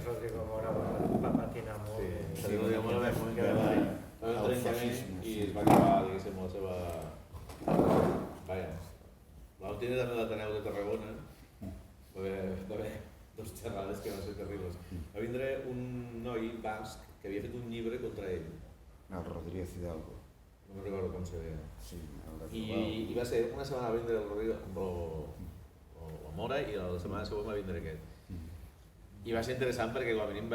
Rodrigo Mora va patinar molt. Sí, Rodrigo Mora va fer un trencament i es va acabar, diguéssim, la seva... Vaja, vam tenir també l'Ateneu de Tarragona, va haver dos xerrades que van ser terribles. Va vindre un noi basc que havia fet un llibre contra ell. El Rodríguez Hidalgo. No me'n recordo com se deia. Sí, I va ser una setmana a vindre el Rodrigo amb la Mora i la setmana següent va vindre aquest. I va ser interessant perquè com a mínim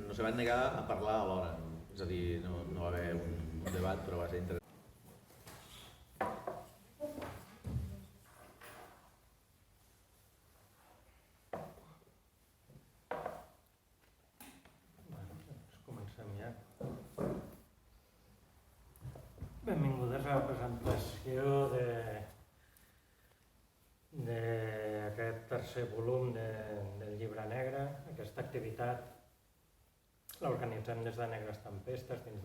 no se van negar a parlar alhora. És a dir, no va haver un debat, però va ser interessant. Benvingudes a la presentació d'aquest tercer volum del Llibre Negre. Aquesta activitat l'organitzem des de Negres Tempestes dins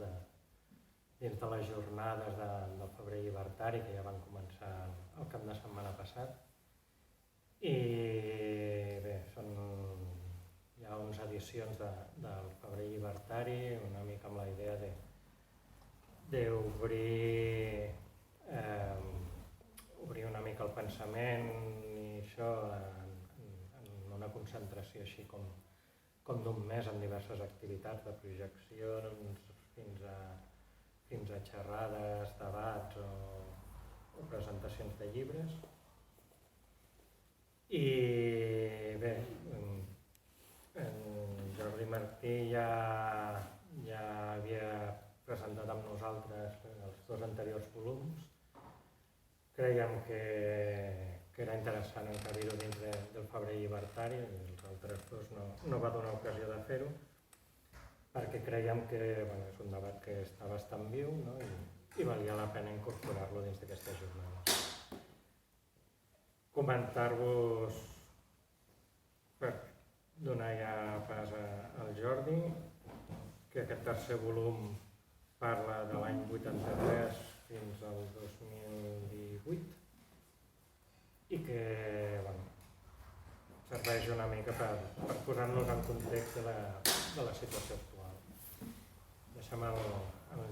de les jornades del Febrer Llibertari que ja van començar el cap de setmana passat. I bé, són ja 11 edicions del Febrer Llibertari, una mica amb la idea d'obrir una mica el pensament i això en una concentració així com d'un mes en diverses activitats de projeccions fins a xerrades, debats o presentacions de llibres. I bé, en Jordi Martí ja havia presentat amb nosaltres els dos anteriors volums. Creiem que era interessant encabir-ho dins del Febrer Llibertari, els altres dos no va donar ocasió de fer-ho, perquè creiem que és un debat que està bastant viu, no? I valia la pena incorporar-lo dins d'aquesta jornada. Comentar-vos, per donar ja pas al Jordi, que aquest tercer volum parla de l'any 83 fins al 2018 i que serveix una mica per posar-nos en context de la situació actual. Deixem el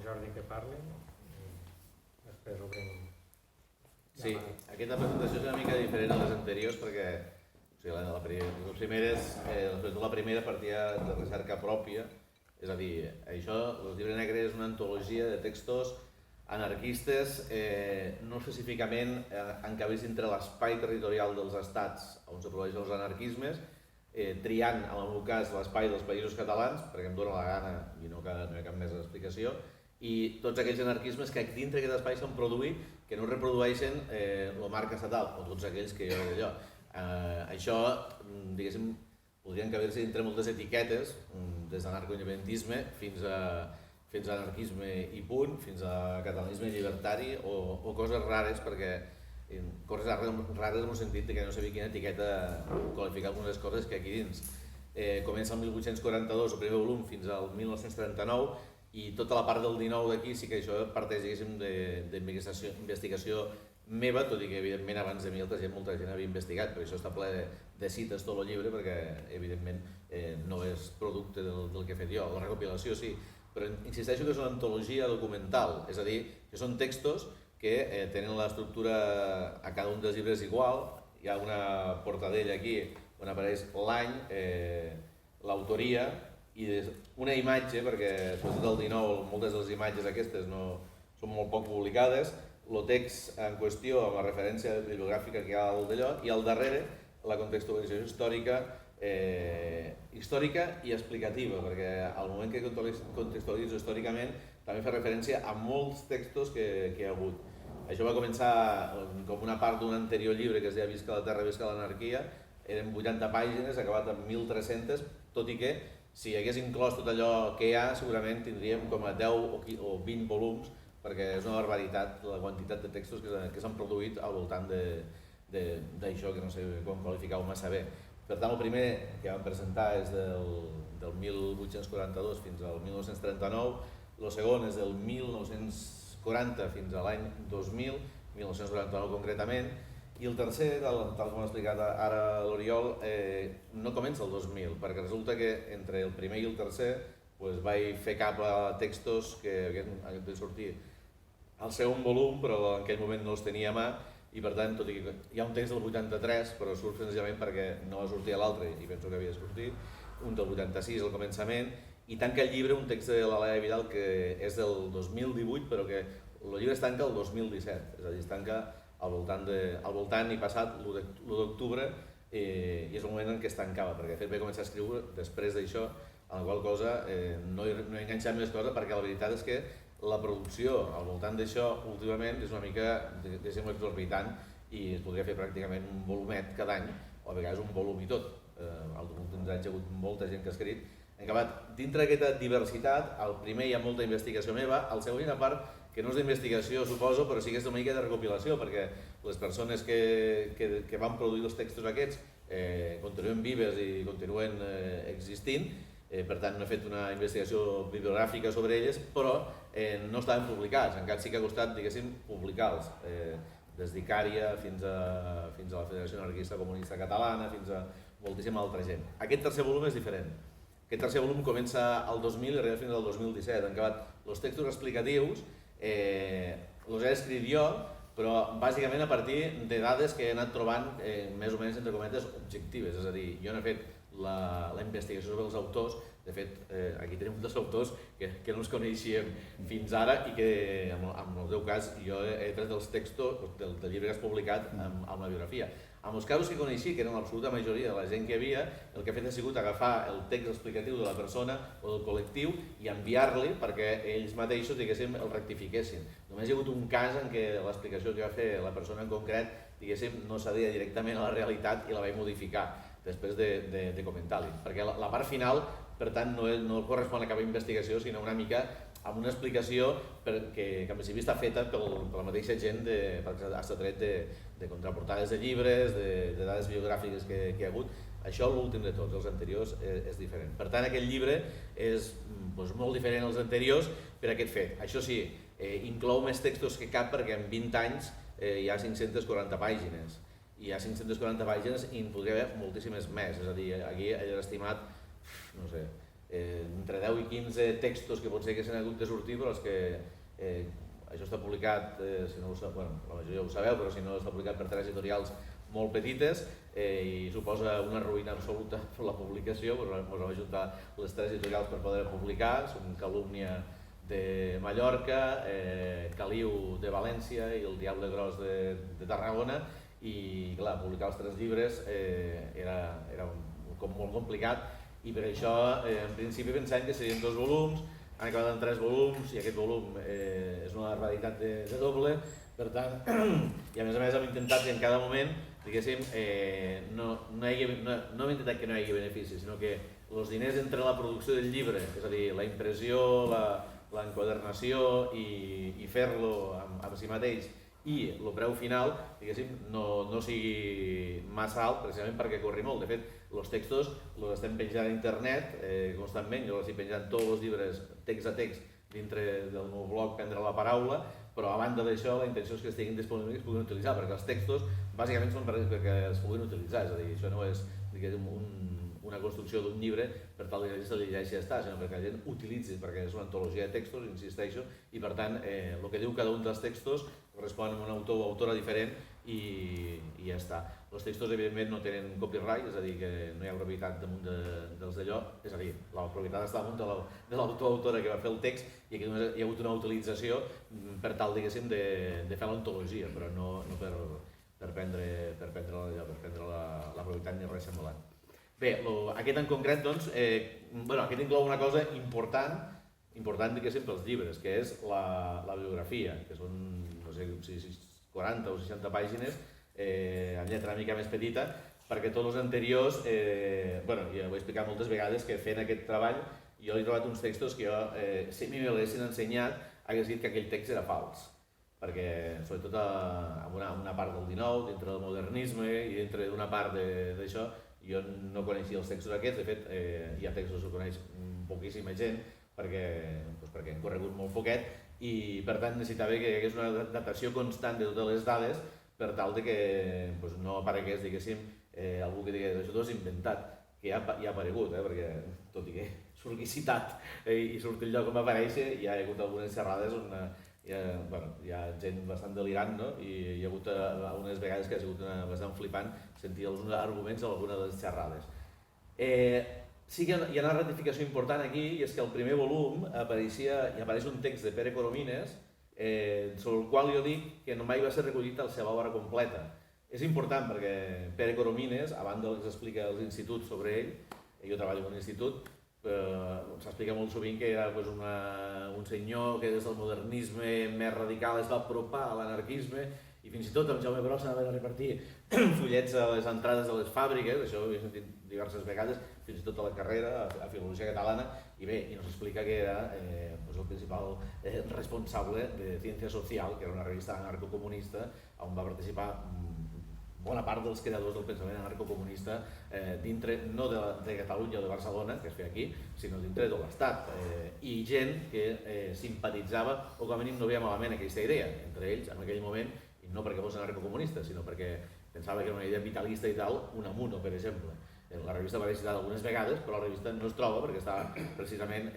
Jordi que parli i després obrim. Sí, aquesta presentació és una mica diferent a les anteriors perquè la primera partia de recerca pròpia. És a dir, això, el Llibre Negre és una antologia de textos anarquistes no específicament encabits entre l'espai territorial dels estats on se produeixen els anarquismes, triant, en el meu cas, l'espai dels països catalans, perquè em dóna la gana i no hi ha cap més explicació, i tots aquells anarquismes que dintre d'aquest espai s'han produït que no reprodueixen el marc estatal, o tots aquells que jo veig allò. Això, diguéssim, podrien encabir-se dintre moltes etiquetes, des d'anarcoindependentisme fins a anarquisme i punt, fins a catalanisme llibertari o coses rares, perquè coses rares en el sentit que no sabia quina etiqueta qualificar algunes coses que aquí dins. Comença el 1842, el primer volum, fins al 1939, i tota la part del 19 d'aquí sí que això parteix d'investigació meva, tot i que evidentment abans de mi molta gent havia investigat, perquè això està ple de cites tot el llibre, perquè evidentment no és producte del que he fet jo, la recopilació sí, però insisteixo que és una antologia documental, és a dir, que són textos que tenen l'estructura a cada un dels llibres igual, hi ha una portadella aquí on apareix l'any, l'autoria i una imatge, perquè sobretot el 19 moltes de les imatges aquestes són molt poc publicades, el text en qüestió amb la referència bibliogràfica que hi ha al d'allò i al darrere la contextualització històrica i explicativa, perquè al moment que contextualitzo històricament també fa referència a molts textos que hi ha hagut. Això va començar com una part d'un anterior llibre que es deia Visca la terra, visca l'anarquia, eren 80 pàgines, acabat amb 1.300, tot i que si hagués inclòs tot allò que hi ha segurament tindríem com a 10 o 20 volums, perquè és una barbaritat la quantitat de textos que s'han produït al voltant d'això, que no sé com qualificar-ho massa bé. Per tant, el primer que vam presentar és del 1842 fins al 1939, el segon és del 1940 fins a l'any 2000, 1949 concretament, I el tercer, tal com ha explicat ara l'Oriol, no comença el 2000, perquè resulta que entre el primer i el tercer vaig fer cap a textos que havien de sortir al segon volum, però en aquell moment no els tenia a mà, i per tant, tot i que hi ha un text del 83, però surt senzillament perquè no va sortir a l'altre, i penso que havia sortit, un del 86 al començament, i tanca el llibre un text de l'Alaia Vidal que és del 2018, però que el llibre es tanca el 2017, és a dir, es tanca al voltant i passat l'1 d'octubre, i és el moment en què es tancava, perquè de fet vaig començar a escriure després d'això, a la qual cosa no he enganxat més coses, perquè la veritat és que la producció al voltant d'això últimament és una mica, diguéssim, exorbitant, i es podria fer pràcticament un volumet cada any, o a vegades un volum i tot. Als últims anys hi ha hagut molta gent que ha escrit. Hem acabat dintre d'aquesta diversitat. Al primer hi ha molta investigació meva, al segon hi ha una part que no és d'investigació, suposo, però sí que és una mica de recopilació, perquè les persones que van produir els textos aquests continuen vives i continuen existint, per tant no he fet una investigació bibliogràfica sobre elles, però no estaven publicats, encara sí que ha costat, diguéssim, publicar-los, des d'Icària fins a la Federació Anarquista Comunista Catalana, fins a moltíssima altra gent. Aquest tercer volum és diferent. Aquest tercer volum comença al 2000 i arriba fins al 2017. Han acabat els textos explicatius, els he escrit jo, però bàsicament a partir de dades que he anat trobant més o menys, entre cometes, objectives. És a dir, jo no he fet la investigació sobre els autors. De fet, aquí tenim dos autors que no els coneixíem fins ara i que, en el teu cas, jo he tret els textos del llibre que has publicat amb la biografia. En els casos que coneixia, que eren l'absoluta majoria de la gent que hi havia, el que he fet ha sigut agafar el text explicatiu de la persona o del col·lectiu i enviar-li perquè ells mateixos, diguéssim, el rectifiquessin. Només hi ha hagut un cas en què l'explicació que va fer la persona en concret, diguéssim, no s'adia directament a la realitat i la vaig modificar després de comentar-li. Perquè la part final, per tant, no correspon a cap investigació, sinó una mica amb una explicació que en principi està feta per la mateixa gent, perquè ha estat tret de contraportades de llibres, de dades biogràfiques que hi ha hagut. Això l'últim de tots, els anteriors és diferent. Per tant, aquest llibre és molt diferent als anteriors per aquest fet. Això sí, inclou més textos que cap perquè en 20 anys hi ha 540 pàgines. Hi ha 540 pàgines i en podria haver moltíssimes més. És a dir, aquí he estimat, no sé, entre 10 i 15 textos que potser que s'han hagut de sortir, però és que això està publicat, si no ho sabeu, bueno, la majoria ho sabeu, però si no està publicat per 3 editorials molt petites i suposa una ruïna absoluta per la publicació. Ens vam ajuntar les 3 editorials per poder publicar, són Calúmnia de Mallorca, Caliu de València i el Diable Gros de Tarragona, i clar, publicar els 3 llibres era molt complicat, i per això en principi pensàvem que serien 2 volums, han acabat en 3 volums i aquest volum és una raritat de doble, per tant, i a més hem intentat que en cada moment, diguéssim, no hem intentat que no hi hagi beneficis, sinó que els diners entre la producció del llibre, és a dir, la impressió, l'enquadernació i fer-lo amb si mateix, i el preu final, diguéssim, no sigui massa alt, precisament perquè corri molt. De fet, els textos els estem penjant a internet constantment, jo els estic penjant tots els llibres text a text dintre del meu blog Prendre la Paraula, però a banda d'això la intenció és que estiguin disponibles i es puguin utilitzar, perquè els textos bàsicament són perquè es puguin utilitzar, és a dir, això no és una construcció d'un llibre per tal que la gent se llegeixi i ja està, sinó perquè la gent utilitzi, perquè és una antologia de textos, insisteixo, i per tant el que diu cada un dels textos correspon a un autor o autora diferent i ja està. Els textos evidentment no tenen copyright, és a dir, que no hi ha propietat damunt dels d'allò, és a dir, la propietat està damunt de l'autor o autora que va fer el text i aquí hi ha hagut una utilització per tal, diguéssim, de fer l'antologia, però no per prendre la propietat ni res semblant. Bé, aquest en concret, doncs, aquest inclou una cosa important, diguéssim, pels llibres, que és la biografia, que són, no sé, 40 o 60 pàgines, amb lletra una mica més petita, perquè tots els anteriors, ja ho he explicat moltes vegades, que fent aquest treball jo he trobat uns textos que jo, si m'hi haguessin ensenyat, hagués dit que aquell text era fals, perquè sobretot en una part del XIX, dintre del modernisme i dintre d'una part d'això, jo no coneixia els textos aquests. De fet, hi ha textos que coneix poquíssima gent, perquè hem corregut molt poquet, i per tant necessitava que hi hagués una datació constant de totes les dades per tal de que no aparegués, diguéssim, algú que digués això t'ho has inventat, que ja ha aparegut, perquè tot i que surt aquí citat i surt el lloc on va aparèixer, hi ha hagut algunes xerrades on hi ha gent bastant delirant, no? I hi ha hagut algunes vegades que ha sigut bastant flipant sentir els arguments en alguna de les xerrades. Sí que hi ha una ratificació important aquí, i és que al primer volum apareix un text de Pere Coromines sobre el qual jo dic que no mai va ser recollit a la seva obra completa. És important perquè Pere Coromines, a banda del que s'explica als instituts sobre ell, jo treballo en un institut, s'explica molt sovint que era un senyor que des del modernisme més radical es va apropar a l'anarquisme, i fins i tot el Jaume Brossa va repartir fullets a les entrades de les fàbriques, això ho he sentit diverses vegades, fins i tot a la carrera, a Filologia Catalana, i bé, i nos explica que era el principal responsable de Ciència Social, que era una revista anarcocomunista on va participar bona part dels creadors del pensament anarcocomunista dintre, no de Catalunya o de Barcelona, que es feia aquí, sinó dintre de tot l'Estat, i gent que simpatitzava o com a mínim no veia malament aquesta idea, entre ells en aquell moment, i no perquè fos anarcocomunista, sinó perquè pensava que era una idea vitalista i tal, Unamuno, per exemple. La revista va citada algunes vegades, però la revista no es troba perquè està precisament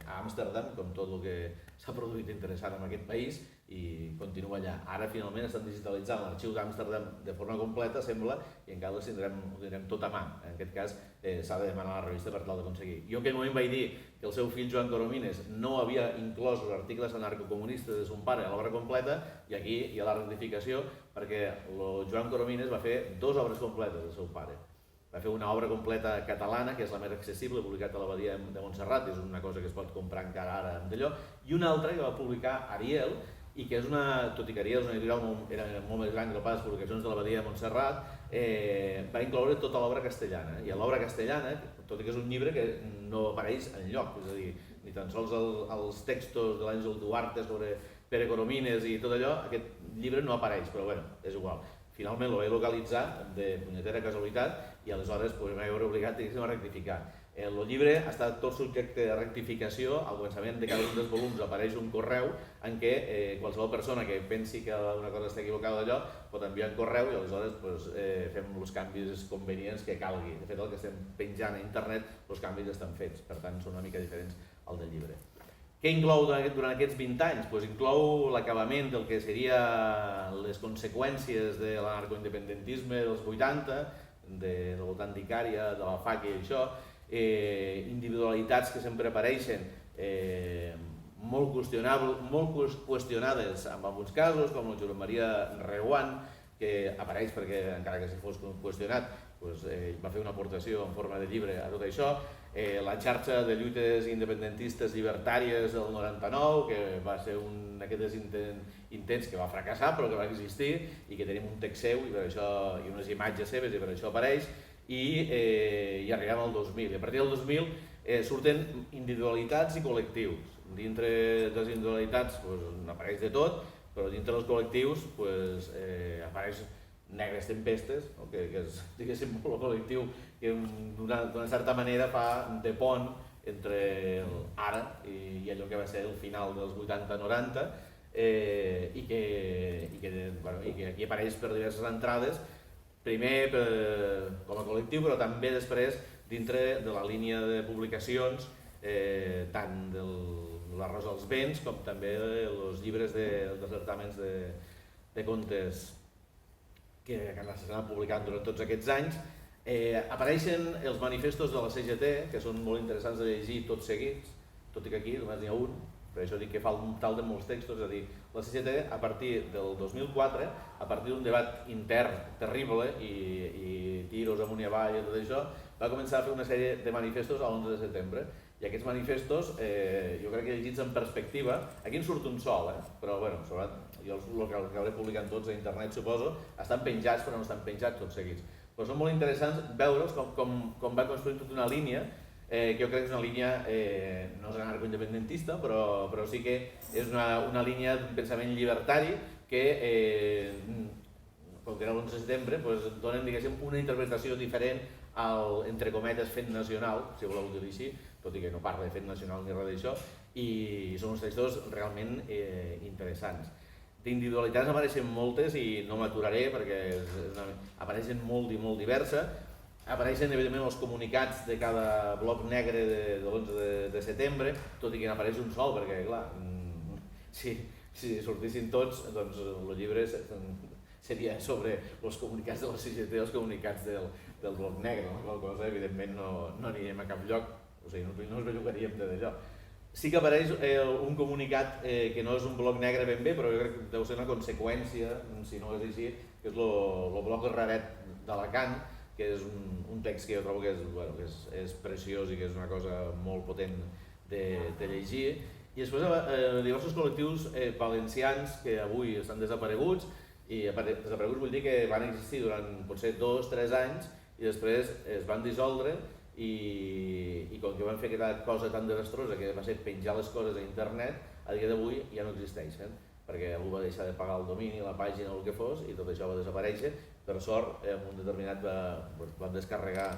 a Amsterdam, com tot el que s'ha produït interessant en aquest país, i continua allà. Ara finalment estan digitalitzant l'arxiu d'Amsterdam de forma completa, sembla, i encara ho tindrem tot a mà. En aquest cas s'ha de demanar a la revista per tal d'aconseguir. Jo en aquell moment vaig dir que el seu fill Joan Coromines no havia inclòs els articles anarcocomunistes de son pare a l'obra completa, i aquí hi ha la rectificació perquè el Joan Coromines va fer 2 obres completes del seu pare. Va fer una obra completa catalana, que és la més accessible, publicat a l'Abadia de Montserrat, és una cosa que es pot comprar encara ara d'allò, i una altra que va publicar Ariel, i que és tot i que Ariel és una editorial era molt més gran que les publicacions de l'Abadia de Montserrat, va incloure tota l'obra castellana. I a l'obra castellana, tot i que és un llibre que no apareix enlloc, és a dir, ni tan sols els textos de l'Àngel Duarte sobre Pere Coromines i tot allò, aquest llibre no apareix, però bueno, és igual. Finalment ho vaig localitzar de punyetera casualitat i aleshores m'he veure obligat a rectificar. El llibre ha estat tot subjecte de rectificació. Al començament de cada un dels volums apareix un correu en què qualsevol persona que pensi que una cosa està equivocada d'allò pot enviar un correu i aleshores fem els canvis convenients que calgui. De fet, el que estem penjant a internet, els canvis estan fets, per tant són una mica diferents al del llibre. Què inclou durant aquests 20 anys? Inclou l'acabament del que serien les conseqüències de l'anarcoindependentisme dels 80, del voltant d'Icària, de la FAC i això, individualitats que sempre apareixen molt qüestionades en alguns casos, com el Josep Maria Reguant, que apareix perquè, encara que si fos qüestionat, va fer una aportació en forma de llibre a tot això. La xarxa de lluites independentistes llibertàries del 99, que va ser un d'aquests intents que va fracassar però que va existir i que tenim un text seu i unes imatges seves i per això apareix, i arribem al 2000. I a partir del 2000 surten individualitats i col·lectius. Dintre de les individualitats apareix de tot, però dintre dels col·lectius apareix Negres Tempestes, que és, diguéssim, molt col·lectiu, que d'una certa manera fa de pont entre ara i allò que va ser el final dels 80-90, i que aquí apareix per diverses entrades, primer com a col·lectiu, però també després dintre de la línia de publicacions, tant de la Rosa dels Vents com també dels llibres dels certàmens de contes que s'han publicat durant tots aquests anys. Apareixen els manifestos de la CGT, que són molt interessants de llegir tots seguits, tot i que aquí només n'hi ha un, per això dic que falten molts textos. És a dir, la CGT, a partir del 2004, a partir d'un debat intern terrible i tiros amunt i avall i tot això, va començar a fer una sèrie de manifestos l'11 de setembre. I aquests manifestos, jo crec que llegits en perspectiva, aquí en surt un sol, però bueno, jo el que acabaré publicant tots a internet, suposo, estan penjats però no estan penjats tots seguits. Però són molt interessants veure'ls com va construir tota una línia, que jo crec que és una línia, no és anarcoindependentista, però sí que és una línia d'un pensament llibertari que, com que era l'11 de setembre, donen, diguéssim, una interpretació diferent al, entre cometes, fet nacional, si voleu dir-ho així, tot i que no parla de fet nacional ni res d'això, i són uns textos realment interessants. d'individualitats apareixen moltes i no m'aturaré perquè apareixen molt i molt diversa. Apareixen evidentment els comunicats de cada bloc negre de l'11 de setembre, tot i que n'apareix un sol, perquè clar, si sortissin tots, doncs el llibre seria sobre els comunicats de la CGT i els comunicats del bloc negre, la qual cosa evidentment no anirem a cap lloc, o sigui, no ens bellugaríem d'allò. Sí que apareix un comunicat que no és un bloc negre ben bé, però jo crec que deu ser una conseqüència, si no és així, que és el bloc raret d'Alacant, que és un text que jo trobo que és preciós i que és una cosa molt potent de llegir. I després diversos col·lectius valencians que avui estan desapareguts, i desapareguts vull dir que van existir durant potser 2 o 3 anys i després es van dissoldre i com que van fer aquesta cosa tan desastrosa que va ser penjar les coses a internet, a dia d'avui ja no existeixen, perquè algú va deixar de pagar el domini, la pàgina o el que fos, i tot això va desaparèixer. Per sort, en un determinat van descarregar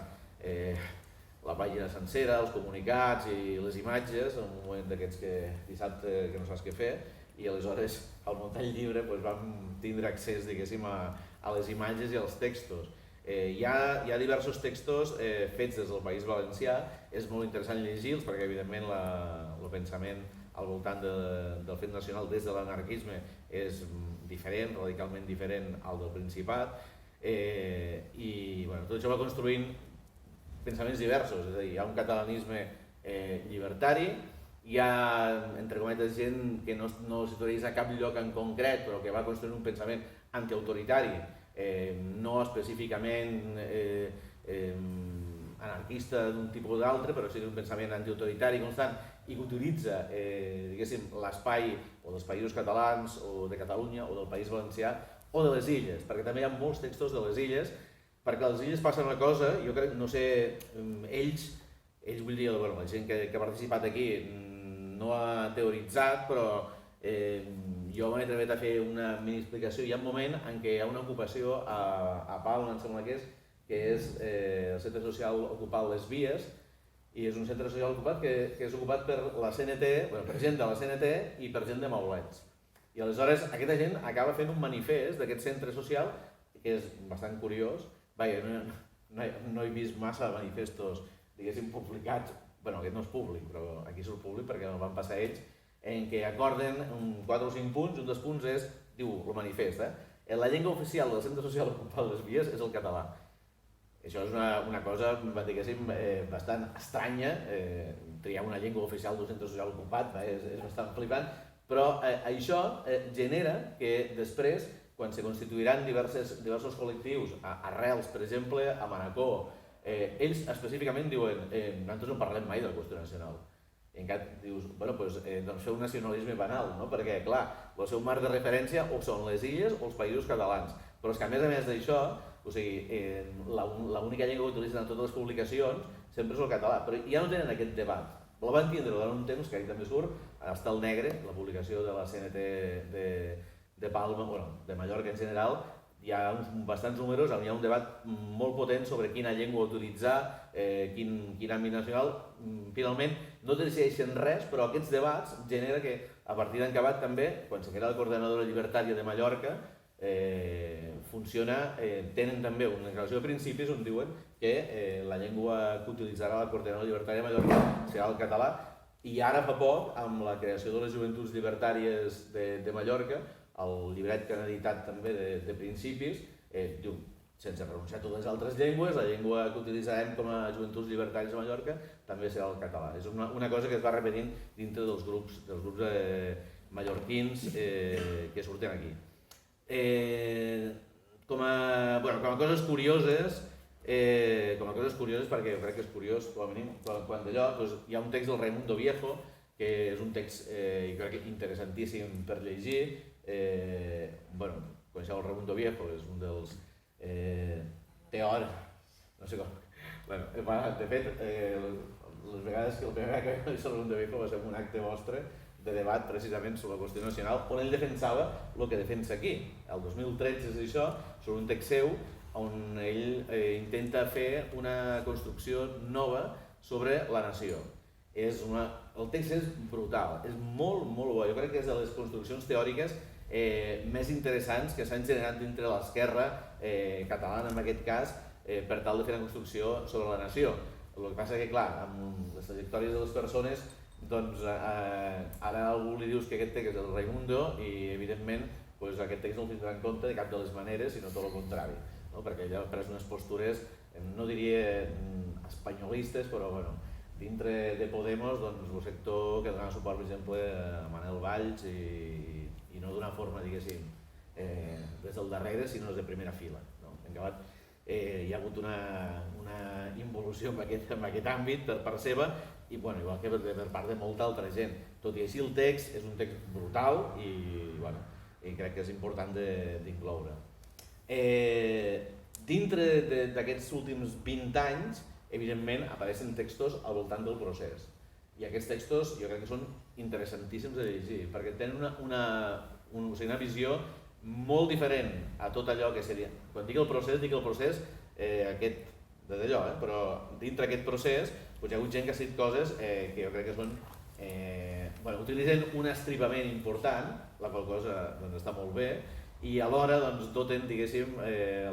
la pàgina sencera, els comunicats i les imatges, en un moment d'aquests que dissabte que no saps què fer, i aleshores al muntar el llibre vam tindre accés, diguéssim, a les imatges i als textos. Hi ha diversos textos fets des del País Valencià, és molt interessant llegir-los perquè evidentment el pensament al voltant del fet nacional des de l'anarquisme és diferent, radicalment diferent al del Principat, i tot això va construint pensaments diversos, és a dir, hi ha un catalanisme llibertari, hi ha, entre cometes, gent que no situaritza a cap lloc en concret, però que va construint un pensament antiautoritari, no específicament anarquista d'un tipus o d'altre, però sí un pensament antiautoritari constant i que utilitza l'espai o dels països catalans o de Catalunya o del País Valencià o de les illes, perquè també hi ha molts textos de les illes, perquè a les illes passa una cosa, jo crec, no sé, ells vull dir, la gent que ha participat aquí no ha teoritzat, però jo m'he atrevit a fer una mini explicació. Hi ha un moment en què hi ha una ocupació a Palma, em sembla que és el centre social ocupat Les Vies, i és un centre social ocupat que és ocupat per la CNT, per gent de la CNT i per gent de Maulets. I aleshores aquesta gent acaba fent un manifest d'aquest centre social que és bastant curiós. No he vist massa manifestos, diguéssim, publicats, aquest no és públic, però aquí surt públic perquè no van passar ells, en què acorden 4 o 5 punts, un dels punts és, diu el manifest, la llengua oficial del centre social ocupat de Les Vies és el català. Això és una cosa, diguéssim, bastant estranya, triar una llengua oficial d'un centre social ocupat és bastant flipant, però això genera que després, quan se constituiran diversos col·lectius, a Reus, per exemple, a Manacor, ells específicament diuen nosaltres no parlem mai de la qüestió nacional. I encara dius, doncs feu un nacionalisme banal, no? Perquè, clar, el seu marc de referència o són les illes o els països catalans. Però és que a més d'això, l'única llengua que utilitzen en totes les publicacions sempre és el català, però ja no tenen aquest debat. La van tindre durant un temps, que ahir també surt, a Estel Negre, la publicació de la CNT de Palma, de Mallorca en general, hi ha bastants números on hi ha un debat molt potent sobre quina llengua utilitzar, quin àmbit nacional. Finalment no decideixen res, però aquests debats genera que a partir d'en Cabat també, quan se crea la coordinadora llibertària de Mallorca, tenen també una declaració de principis on diuen que la llengua que utilitzarà la coordinadora llibertària de Mallorca serà el català, i ara fa poc, amb la creació de les Joventuts Llibertàries de Mallorca, el llibret que han editat també de principis, diu, sense renunciar a totes les altres llengües, la llengua que utilitzarem com a Joventuts Llibertàries de Mallorca també serà el català. És una cosa que es va repetint dintre dels grups mallorquins que surten aquí. Com a coses curioses, perquè jo crec que és curiós, com a mínim, quan d'allò hi ha un text del Raimundo Viejo, que és un text interessantíssim per llegir. Coneixeu el Raimundo Viejo, és un dels teòrics, no sé com. De fet, les vegades que el primer que va conèixer el Raimundo Viejo va ser un acte vostre de debat precisament sobre la qüestió nacional, on ell defensava el que defensa aquí. El 2013 és això, sobre un text seu, on ell intenta fer una construcció nova sobre la nació. El text és brutal, és molt bo. Jo crec que és de les construccions teòriques més interessants que s'han generat dintre l'esquerra catalana, en aquest cas, per tal de fer una construcció sobre la nació. El que passa que, clar, amb les trajectòries de les persones, doncs ara algú li dius que aquest text és el Raimundo i, evidentment, aquest text no el tindrà en compte de cap de les maneres, sinó tot el contrari, perquè ella ha pres unes postures, no diria espanyolistes, però dintre de Podemos, el sector que dona suport, per exemple, a Manel Valls i no d'una forma, diguéssim, des del darrere, sinó des de primera fila. En acabat, hi ha hagut una involució en aquest àmbit per part seva i igual que per part de molta altra gent. Tot i així, el text és un text brutal i crec que és important d'incloure. Dintre d'aquests últims 20 anys, evidentment, apareixen textos al voltant del procés. I aquests textos jo crec que són interessantíssims de llegir, perquè tenen una visió molt diferent a tot allò que seria... Quan dic el procés aquest d'allò, però dintre aquest procés hi ha hagut gent que ha dit coses que jo crec que són... utilitzen un estripament important, la qual cosa està molt bé, i alhora doten, diguéssim,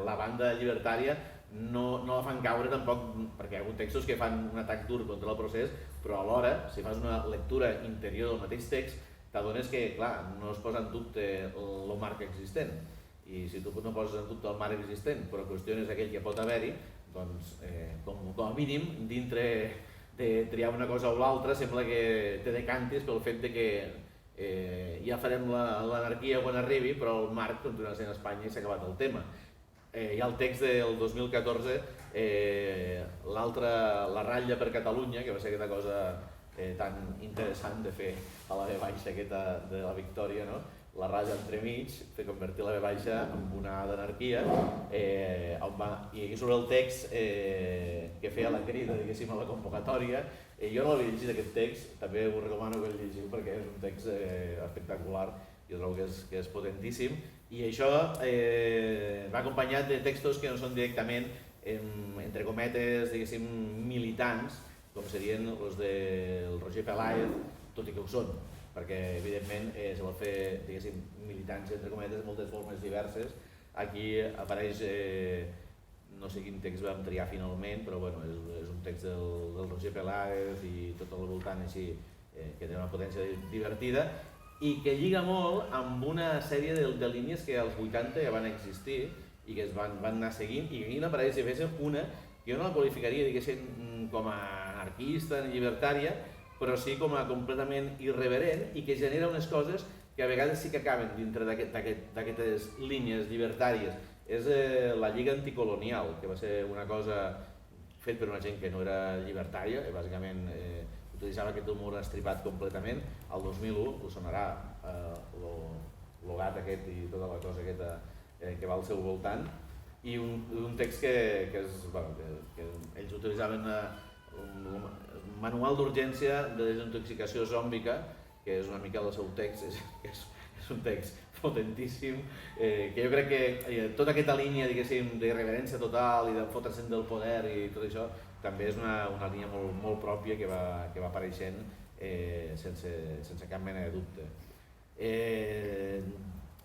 la banda llibertària, no la fan caure tampoc, perquè hi ha hagut textos que fan un atac dur contra el procés, però alhora, si fas una lectura interior del mateix text, t'adones que, clar, no es posa en dubte el marc existent. I si tu no poses en dubte el marc existent, però qüestiones aquell que pot haver-hi, doncs, com a mínim, dintre de triar una cosa o l'altra, sembla que te decantis pel fet que ja farem l'anarquia quan arribi, però el marc continua sent Espanya i s'ha acabat el tema. Hi ha el text del 2014, la ratlla per Catalunya, que va ser aquesta cosa tan interessant de fer a la V baixa aquesta de la Victòria, la ratlla entremig, de convertir la V baixa en una d'anarquia, i aquí sobre el text que feia la crida, diguéssim, a la convocatòria. Jo no l'havia llegit aquest text, també us recomano que el llegiu perquè és un text espectacular, jo trobo que és potentíssim, i això va acompanyat de textos que no són directament, entre cometes, diguéssim, militants, com serien els del Roger Peláez, tot i que ho són, perquè evidentment se vol fer, diguéssim, militants, entre cometes, de moltes formes diverses. Aquí apareix, no sé quin text vam triar finalment, però és un text del Roger Peláez i tot al voltant així, que té una potència divertida, i que lliga molt amb una sèrie de línies que als 80 ja van existir i que es van anar seguint, i aquí n'apareix una que jo no la qualificaria, diguéssim, com a anarquista, llibertària, però sí com a completament irreverent i que genera unes coses que a vegades sí que acaben dintre d'aquestes línies llibertàries. És la Lliga Anticolonial, que va ser una cosa fet per una gent que no era llibertària, i bàsicament utilitzava aquest humor estripat completament. El 2001 us sonarà el gat aquest i tota la cosa aquesta que va al seu voltant, i un text que ells utilitzaven un manual d'urgència de desintoxicació zòmbica, que és una mica el seu text, és un text potentíssim, que jo crec que tota aquesta línia, diguéssim, d'irreverència total i de fotre's del poder i tot això, també és una línia molt pròpia que va apareixent sense cap mena de dubte.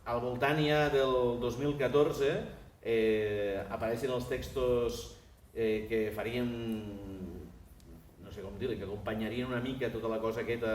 Al voltant ja del 2014 apareixen els textos que farien, no sé com dir-li, que acompanyarien una mica tota la cosa aquesta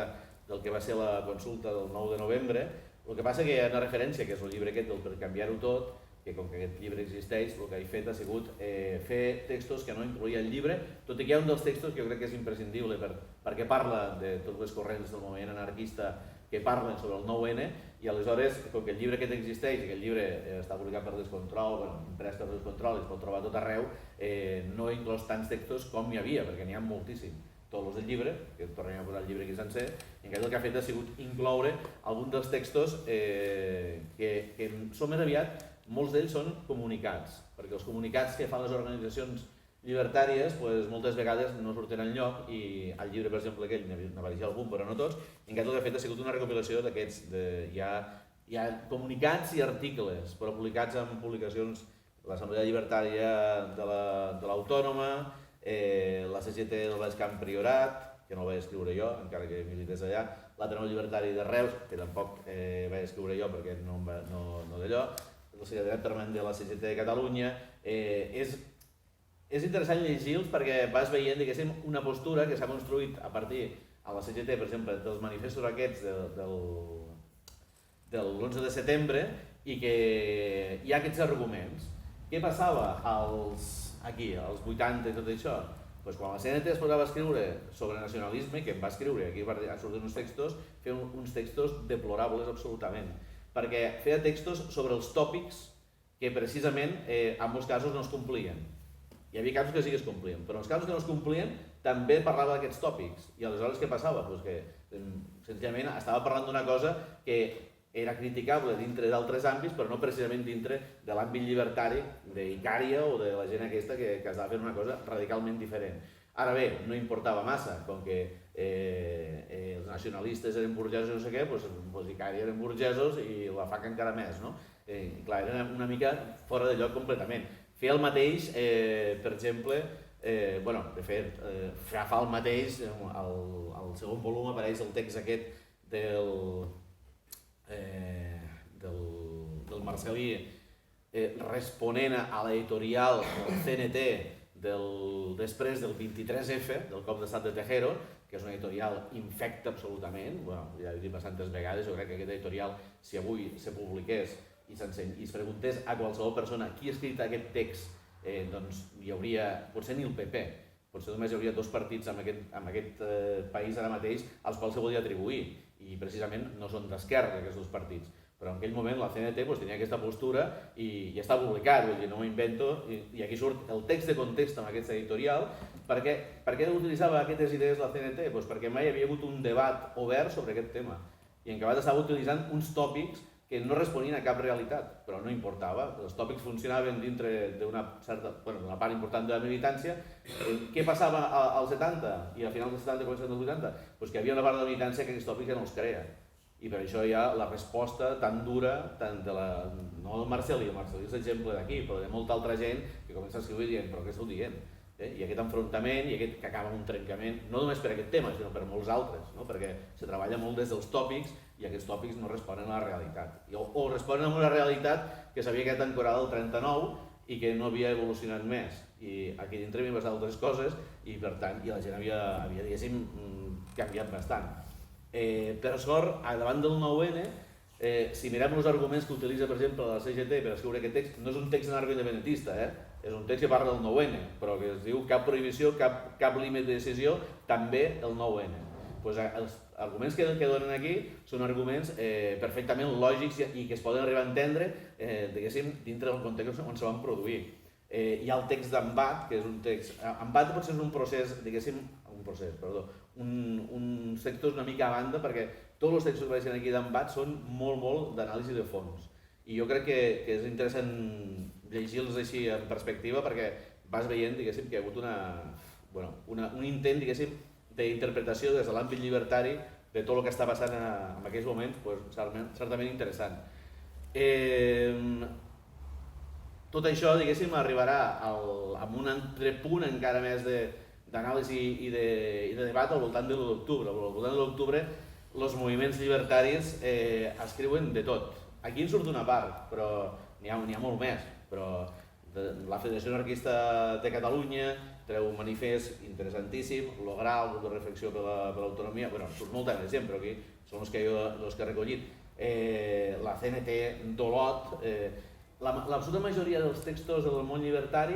del que va ser la consulta del 9 de novembre. El que passa que hi ha una referència, que és el llibre aquest del Per canviar-ho tot, que com que aquest llibre existeix, el que he fet ha sigut fer textos que no incloïa el llibre, tot i que hi ha un dels textos que jo crec que és imprescindible perquè parla de tots els corrents del moviment anarquista que parlen sobre el 9-N, i aleshores, com que el llibre aquest existeix i que el llibre està publicat per Descontrol, imprès per Descontrol i es pot trobar a tot arreu, no he inclòs tants textos com hi havia, perquè n'hi ha moltíssim. Tots els del llibre, que tornem a posar el llibre aquí sencer, i en el que ha fet ha sigut incloure alguns dels textos que són més aviat, molts d'ells són comunicats, perquè els comunicats que fan les organitzacions llibertàries moltes vegades no surten enlloc, i al llibre, per exemple, aquell n'apareixia algun, però no tots, i en el que ha fet ha sigut una recopilació d'aquests, hi ha comunicats i articles, però publicats en publicacions de l'Assemblea Llibertària de l'Autònoma, la CGT del Baix Camp Priorat, que no el vaig escriure jo, encara que milités allà, l'Ateneu Llibertari de Reus, que tampoc vaig escriure jo perquè no d'allò, el secretariat permanent de la CGT de Catalunya. És interessant llegir-los perquè vas veient, diguéssim, una postura que s'ha construït a partir a la CGT, per exemple, dels manifestos aquests de l'11 de setembre, i que hi ha aquests arguments. Què passava aquí, als 80 i tot això? Pues quan la CNT es posava a escriure sobre nacionalisme, que em va escriure, aquí va sortir uns textos, feia uns textos deplorables absolutament, perquè feia textos sobre els tòpics que precisament en molts casos no es complien. Hi havia casos que sí que es complien, però en els casos que no es complien també parlava d'aquests tòpics. I aleshores què passava? Pues que senzillament estava parlant d'una cosa que era criticable dintre d'altres àmbits, però no precisament dintre de l'àmbit llibertari d'Icària o de la gent aquesta que estava fent una cosa radicalment diferent. Ara bé, no importava massa, com que els nacionalistes eren burgesos i no sé què, doncs Icària eren burgesos i la FAC encara més, no? Clar, era una mica fora de lloc completament. Feia el mateix, per exemple, de fet, fa el mateix, al segon volum apareix el text aquest del Marcelí responent a l'editorial del CNT després del 23F, del cop d'estat de Tejero, que és una editorial infecta absolutament, ja ho he dit bastantes vegades, jo crec que aquest editorial, si avui se publiqués i es preguntés a qualsevol persona qui ha escrit aquest text, doncs hi hauria, potser ni el PP, potser només hi hauria dos partits en aquest país ara mateix als quals se volia atribuir, i precisament no són d'esquerra aquests dos partits. Però en aquell moment la CNT tenia aquesta postura i està publicat, vull dir, no m'ho invento, i aquí surt el text de context amb aquest editorial. Per què utilitzava aquestes idees la CNT? Perquè mai hi havia hagut un debat obert sobre aquest tema, i en acabat estava utilitzant uns tòpics que no responien a cap realitat, però no importava, els tòpics funcionaven dintre d'una part important de la militància. Què passava als 70 i a finals dels 70 i començaments dels 80? Que hi havia una part de la militància que aquests tòpics ja no els creia. I per això hi ha la resposta tan dura, no del Marcelí, el Marcelí és l'exemple d'aquí, però de molta altra gent que comença a escriure dient, però què esteu dient? I aquest enfrontament i aquest que acaba amb un trencament, no només per aquest tema, sinó per molts altres, perquè se treballa molt des dels tòpics i aquests tòpics no responen a la realitat. O responen a una realitat que s'havia quedat ancorada al 39 i que no havia evolucionat més. I aquí dintre havien passat altres coses i per tant la gent havia diguéssim, canviat bastant. Per sort, davant del 9N, si mirem els arguments que utilitza, per exemple, la CGT per escriure aquest text, no és un text anarcoindependentista, és un text que parla del 9N, però que es diu cap prohibició, cap límit de decisió, també el 9N. Els arguments que donen aquí són arguments perfectament lògics i que es poden arribar a entendre, diguéssim, dintre del context on se van produir. Hi ha el text d'embat, que és un text... Embat potser és un procés, diguéssim, uns textos una mica a banda, perquè tots els textos que apareixen aquí d'embat són molt d'anàlisi de fons. I jo crec que és interessant llegir-los així en perspectiva perquè vas veient, diguéssim, que hi ha hagut un intent, diguéssim, d'interpretació des de l'àmbit llibertari de tot el que està passant en aquells moments, certament interessant. Tot això, diguéssim, arribarà amb un entrepunt encara més d'anàlisi i de debat al voltant de l'1 d'octubre. Al voltant de l'1 d'octubre els moviments llibertaris escriuen de tot. Aquí en surt una part, però n'hi ha molt més. Però la Federació Anarquista de Catalunya treu un manifest interessantíssim, lograr el grup de reflexió per l'autonomia, surt molta més gent, però aquí són els que he recollit. La CNT d'Olot, l'absoluta majoria dels textos del món llibertari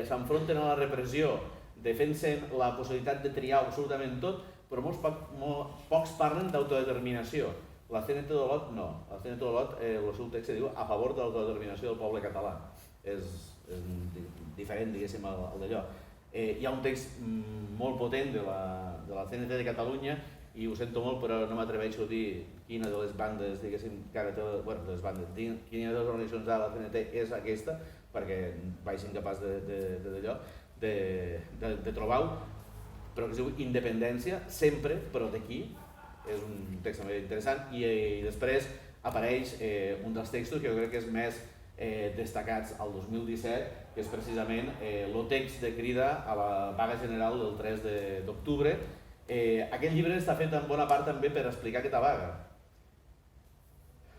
s'enfronten a la repressió, defensen la possibilitat de triar absolutament tot, però pocs parlen d'autodeterminació. La CNT d'Olot no. La CNT d'Olot, el seu text diu a favor de l'autodeterminació del poble català. És diferent, diguéssim, al d'allò. Hi ha un text molt potent de la CNT de Catalunya i ho sento molt, però no m'atreveixo a dir quina de les bandes, diguéssim, quina de les organitzacions de la CNT és aquesta, perquè vaig ser incapaç de trobar-ho, però que es diu Independència, sempre, però d'aquí, és un text també interessant, i després apareix un dels textos que jo crec que és més destacats al 2017, que és precisament el text de crida a la vaga general del 3 d'octubre, Aquest llibre està fet en bona part també per explicar aquesta vaga.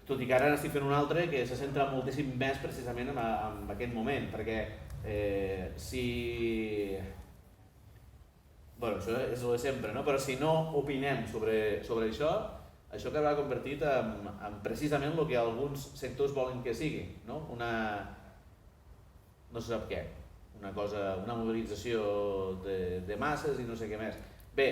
Tot i que ara n'estic fent un altre que se centra moltíssim més precisament en aquest moment, perquè si... Bueno, això és el de sempre, no? Però si no opinem sobre això, això acabarà convertit en precisament el que alguns sectors volen que sigui, no? No se sap què, una mobilització de masses i no sé què més. Bé,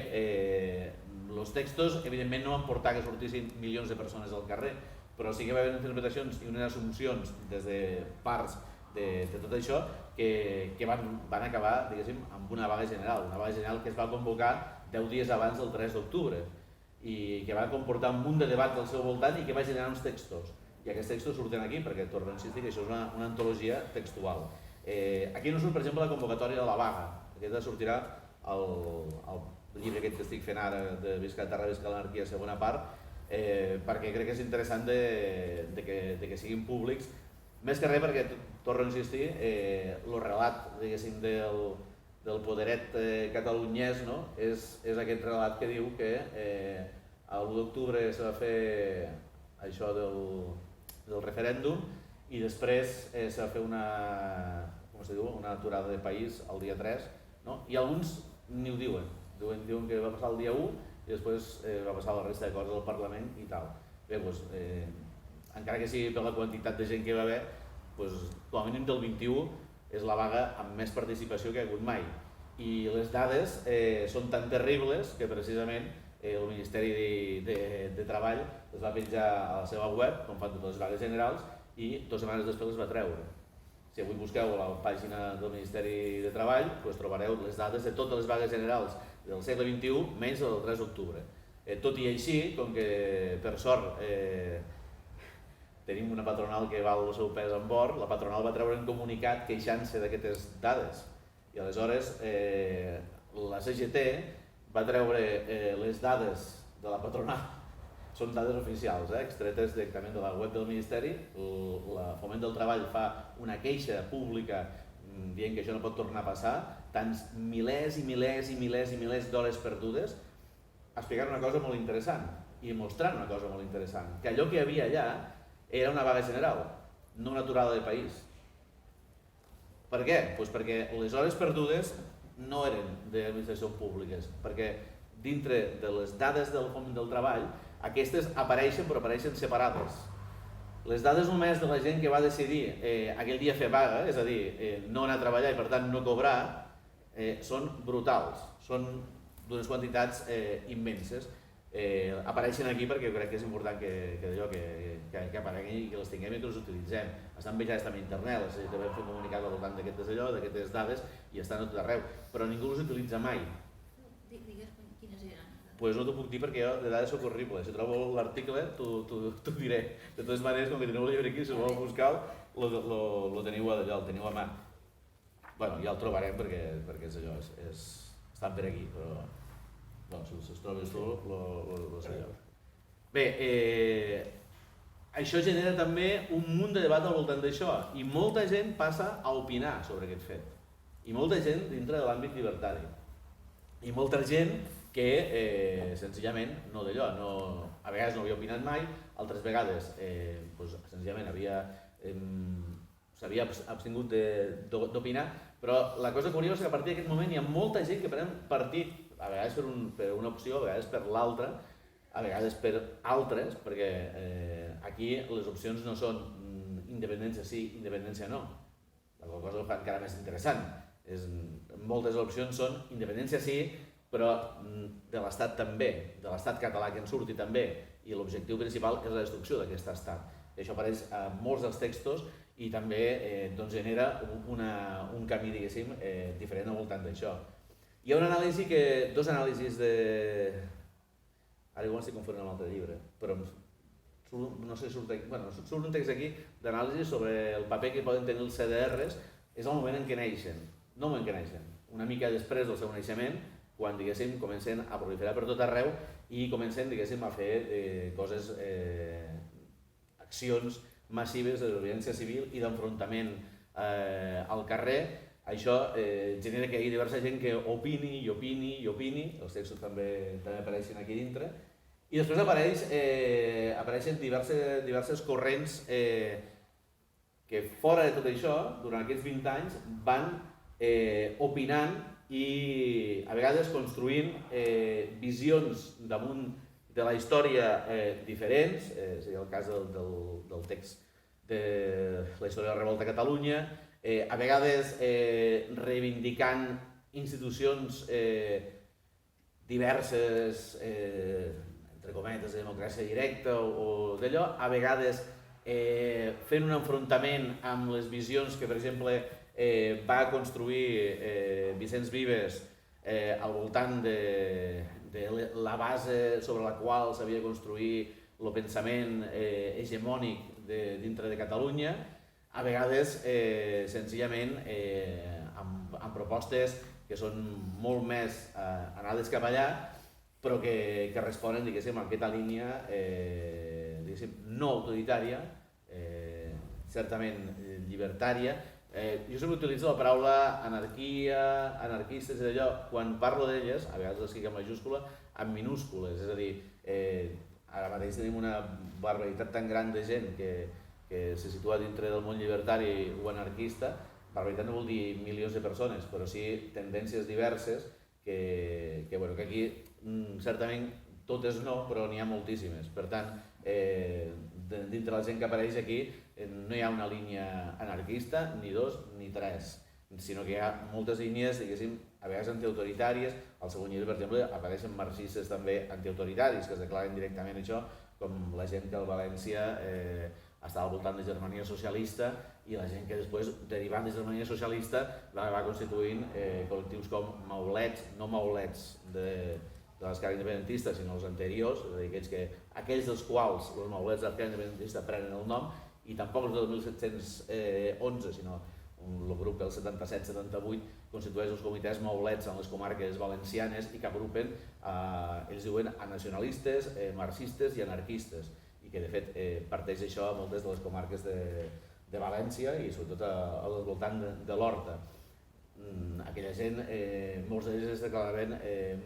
els textos evidentment no van portar que sortissin milions de persones al carrer, però sí que va haver interpretacions i unes assumpcions des de parts de tot això que van acabar, diguéssim, amb una vaga general que es va convocar 10 dies abans del 3 d'octubre i que va comportar un munt de debat al seu voltant i que va generar uns textos. I aquests textos surten aquí perquè, torno a insistir, que això és una antologia textual. Aquí no surt, per exemple, la convocatòria de la vaga. Aquesta sortirà al llibre aquest que estic fent ara de Visca la Terra, Visca l'Anarquia, segona part, perquè crec que és interessant de que siguin públics. Més que res perquè, torno a insistir, el relat, diguéssim, del poderet catalunyès, no? És aquest relat que diu que l'1 d'octubre se va fer això del referèndum i després se va fer una aturada de país el dia 3, no? I alguns ni ho diuen, diuen que va passar el dia 1 i després va passar la resta de coses al Parlament i tal. Bé, doncs, encara que sigui per la quantitat de gent que hi va haver, doncs, com a mínim del 21 és la vaga amb més participació que hi ha hagut mai. I les dades són tan terribles que precisament el Ministeri de Treball les va penjar a la seva web, com fan totes les vagues generals, i 2 setmanes després les va treure. Si avui busqueu a la pàgina del Ministeri de Treball, doncs trobareu les dades de totes les vagues generals del segle XXI, menys del 3 d'octubre. Tot i així, com que per sort tenim una patronal que val el seu pes en bord, la patronal va treure un comunicat queixant-se d'aquestes dades. I aleshores la CGT va treure les dades de la patronal, són dades oficials, extretes directament de la web del Ministeri. La Foment del Treball fa una queixa pública dient que això no pot tornar a passar, tants milers i milers i milers i milers d'hores perdudes, explicant una cosa molt interessant i mostrant una cosa molt interessant, que allò que hi havia allà era una vaga general, no una aturada de país. Per què? Doncs perquè les hores perdudes no eren d'administracions públiques, perquè dintre de les dades del Foment del Treball aquestes apareixen, però apareixen separades. Les dades només de la gent que va decidir aquell dia fer vaga, és a dir, no anar a treballar i per tant no cobrar, són brutals, són d'unes quantitats immenses. Apareixen aquí perquè crec que és important que apareguin i que les tinguem i que les utilitzem. Estan penjades també a internet, les també hem fet comunicat al voltant d'aquestes dades i estan a tot arreu, però ningú les utilitza mai. Digues quines eren. Doncs no t'ho puc dir perquè jo de dades soc horrible. Si trobo l'article t'ho diré. De totes maneres, com que teniu el llibre aquí, si ho voleu buscar, lo teniu allò, el teniu a mà. Bueno, ja el trobarem perquè és allò, estan per aquí, però si us trobes tu, lo sabeu. Bé, això genera també un munt de debat al voltant d'això i molta gent passa a opinar sobre aquest fet. I molta gent dintre de l'àmbit llibertari. I molta gent que senzillament no d'allò, a vegades no havia opinat mai, altres vegades senzillament s'havia abstingut d'opinar, però la cosa curiosa és que a partir d'aquest moment hi ha molta gent que pren partit, a vegades per una opció, a vegades per l'altra, a vegades per altres, perquè aquí les opcions no són independència sí, independència no. La cosa ho fa encara més interessant. Moltes opcions són independència sí, però de l'Estat també, de l'Estat català que en surti també, i l'objectiu principal és la destrucció d'aquest Estat. I això apareix a molts dels textos i també genera un camí, diguéssim, diferent al voltant d'això. Hi ha una anàlisi dos anàlisis de... Ara igual estic confonent amb un altre llibre, però no sé, surt un text aquí d'anàlisi sobre el paper que poden tenir els CDRs, és el moment en què neixen, no el moment en què neixen, una mica després del seu naixement, quan, diguéssim, comencen a proliferar per tot arreu i comencen, diguéssim, a fer coses, accions massives de desobediència civil i d'enfrontament al carrer això genera que hi hagi diversa gent que opini i opini i opini, els textos també apareixen aquí dintre, i després apareixen diverses corrents que fora de tot això, durant aquests 20 anys, van opinant i a vegades construint visions damunt de la història diferents, seria el cas del text de la història de la revolta a Catalunya, a vegades reivindicant institucions diverses, entre cometes, de democràcia directa o d'allò, a vegades fent un enfrontament amb les visions que, per exemple, va construir Vicenç Vives al voltant de la base sobre la qual s'havia de construir el pensament hegemònic dintre de Catalunya, a vegades senzillament amb propostes que són molt més anades cap allà, però que responen, diguéssim, a aquesta línia no autoritària, certament llibertària. Jo sempre utilitzo la paraula anarquia, anarquistes i d'allò, quan parlo d'elles, a vegades les escric en majúscula, en minúscules, és a dir, ara mateix tenim una barbaritat tan gran de gent que se situa dintre del món llibertari o anarquista. Barbaritat no vol dir milions de persones, però sí tendències diverses que aquí certament totes no, però n'hi ha moltíssimes. Per tant, dintre la gent que apareix aquí no hi ha una línia anarquista, ni dos, ni tres, sinó que hi ha moltes línies, diguéssim, a vegades antiautoritàries. Al segon llibre, per exemple, apareixen marxistes també antiautoritaris, que es declaren directament això, com la gent que al València estava al voltant de Germania Socialista i la gent que després, derivant de Germania Socialista, va constituint col·lectius com maulets, no maulets de l'esquerra independentista, sinó els anteriors, és a dir, aquells dels quals els maulets de l'esquerra independentista prenen el nom, i tampoc els del 1711, sinó el grup del 77-78 constitueix els comitès maulets en les comarques valencianes i que agrupen, ells diuen, a nacionalistes, marxistes i anarquistes, i que de fet parteix això a moltes de les comarques de València i sobretot al voltant de l'Horta. Aquella gent, molts d'ells es declaraven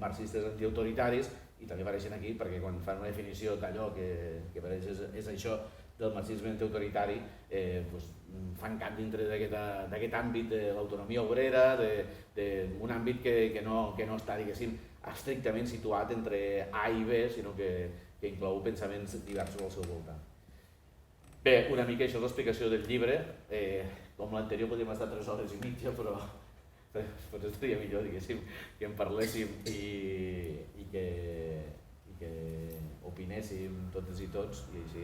marxistes antiautoritaris i també apareixen aquí perquè quan fan una definició d'allò que per ells és això del marxisme antiautoritari, fan cap dintre d'aquest àmbit de l'autonomia obrera, d'un àmbit que no està, diguéssim, estrictament situat entre A i B, sinó que inclou pensaments diversos al seu voltant. Bé, una mica això és l'explicació del llibre. Com l'anterior podríem estar 3 hores i mitja, però potser estaria millor, diguéssim, que en parléssim i que opinéssim totes i tots, i així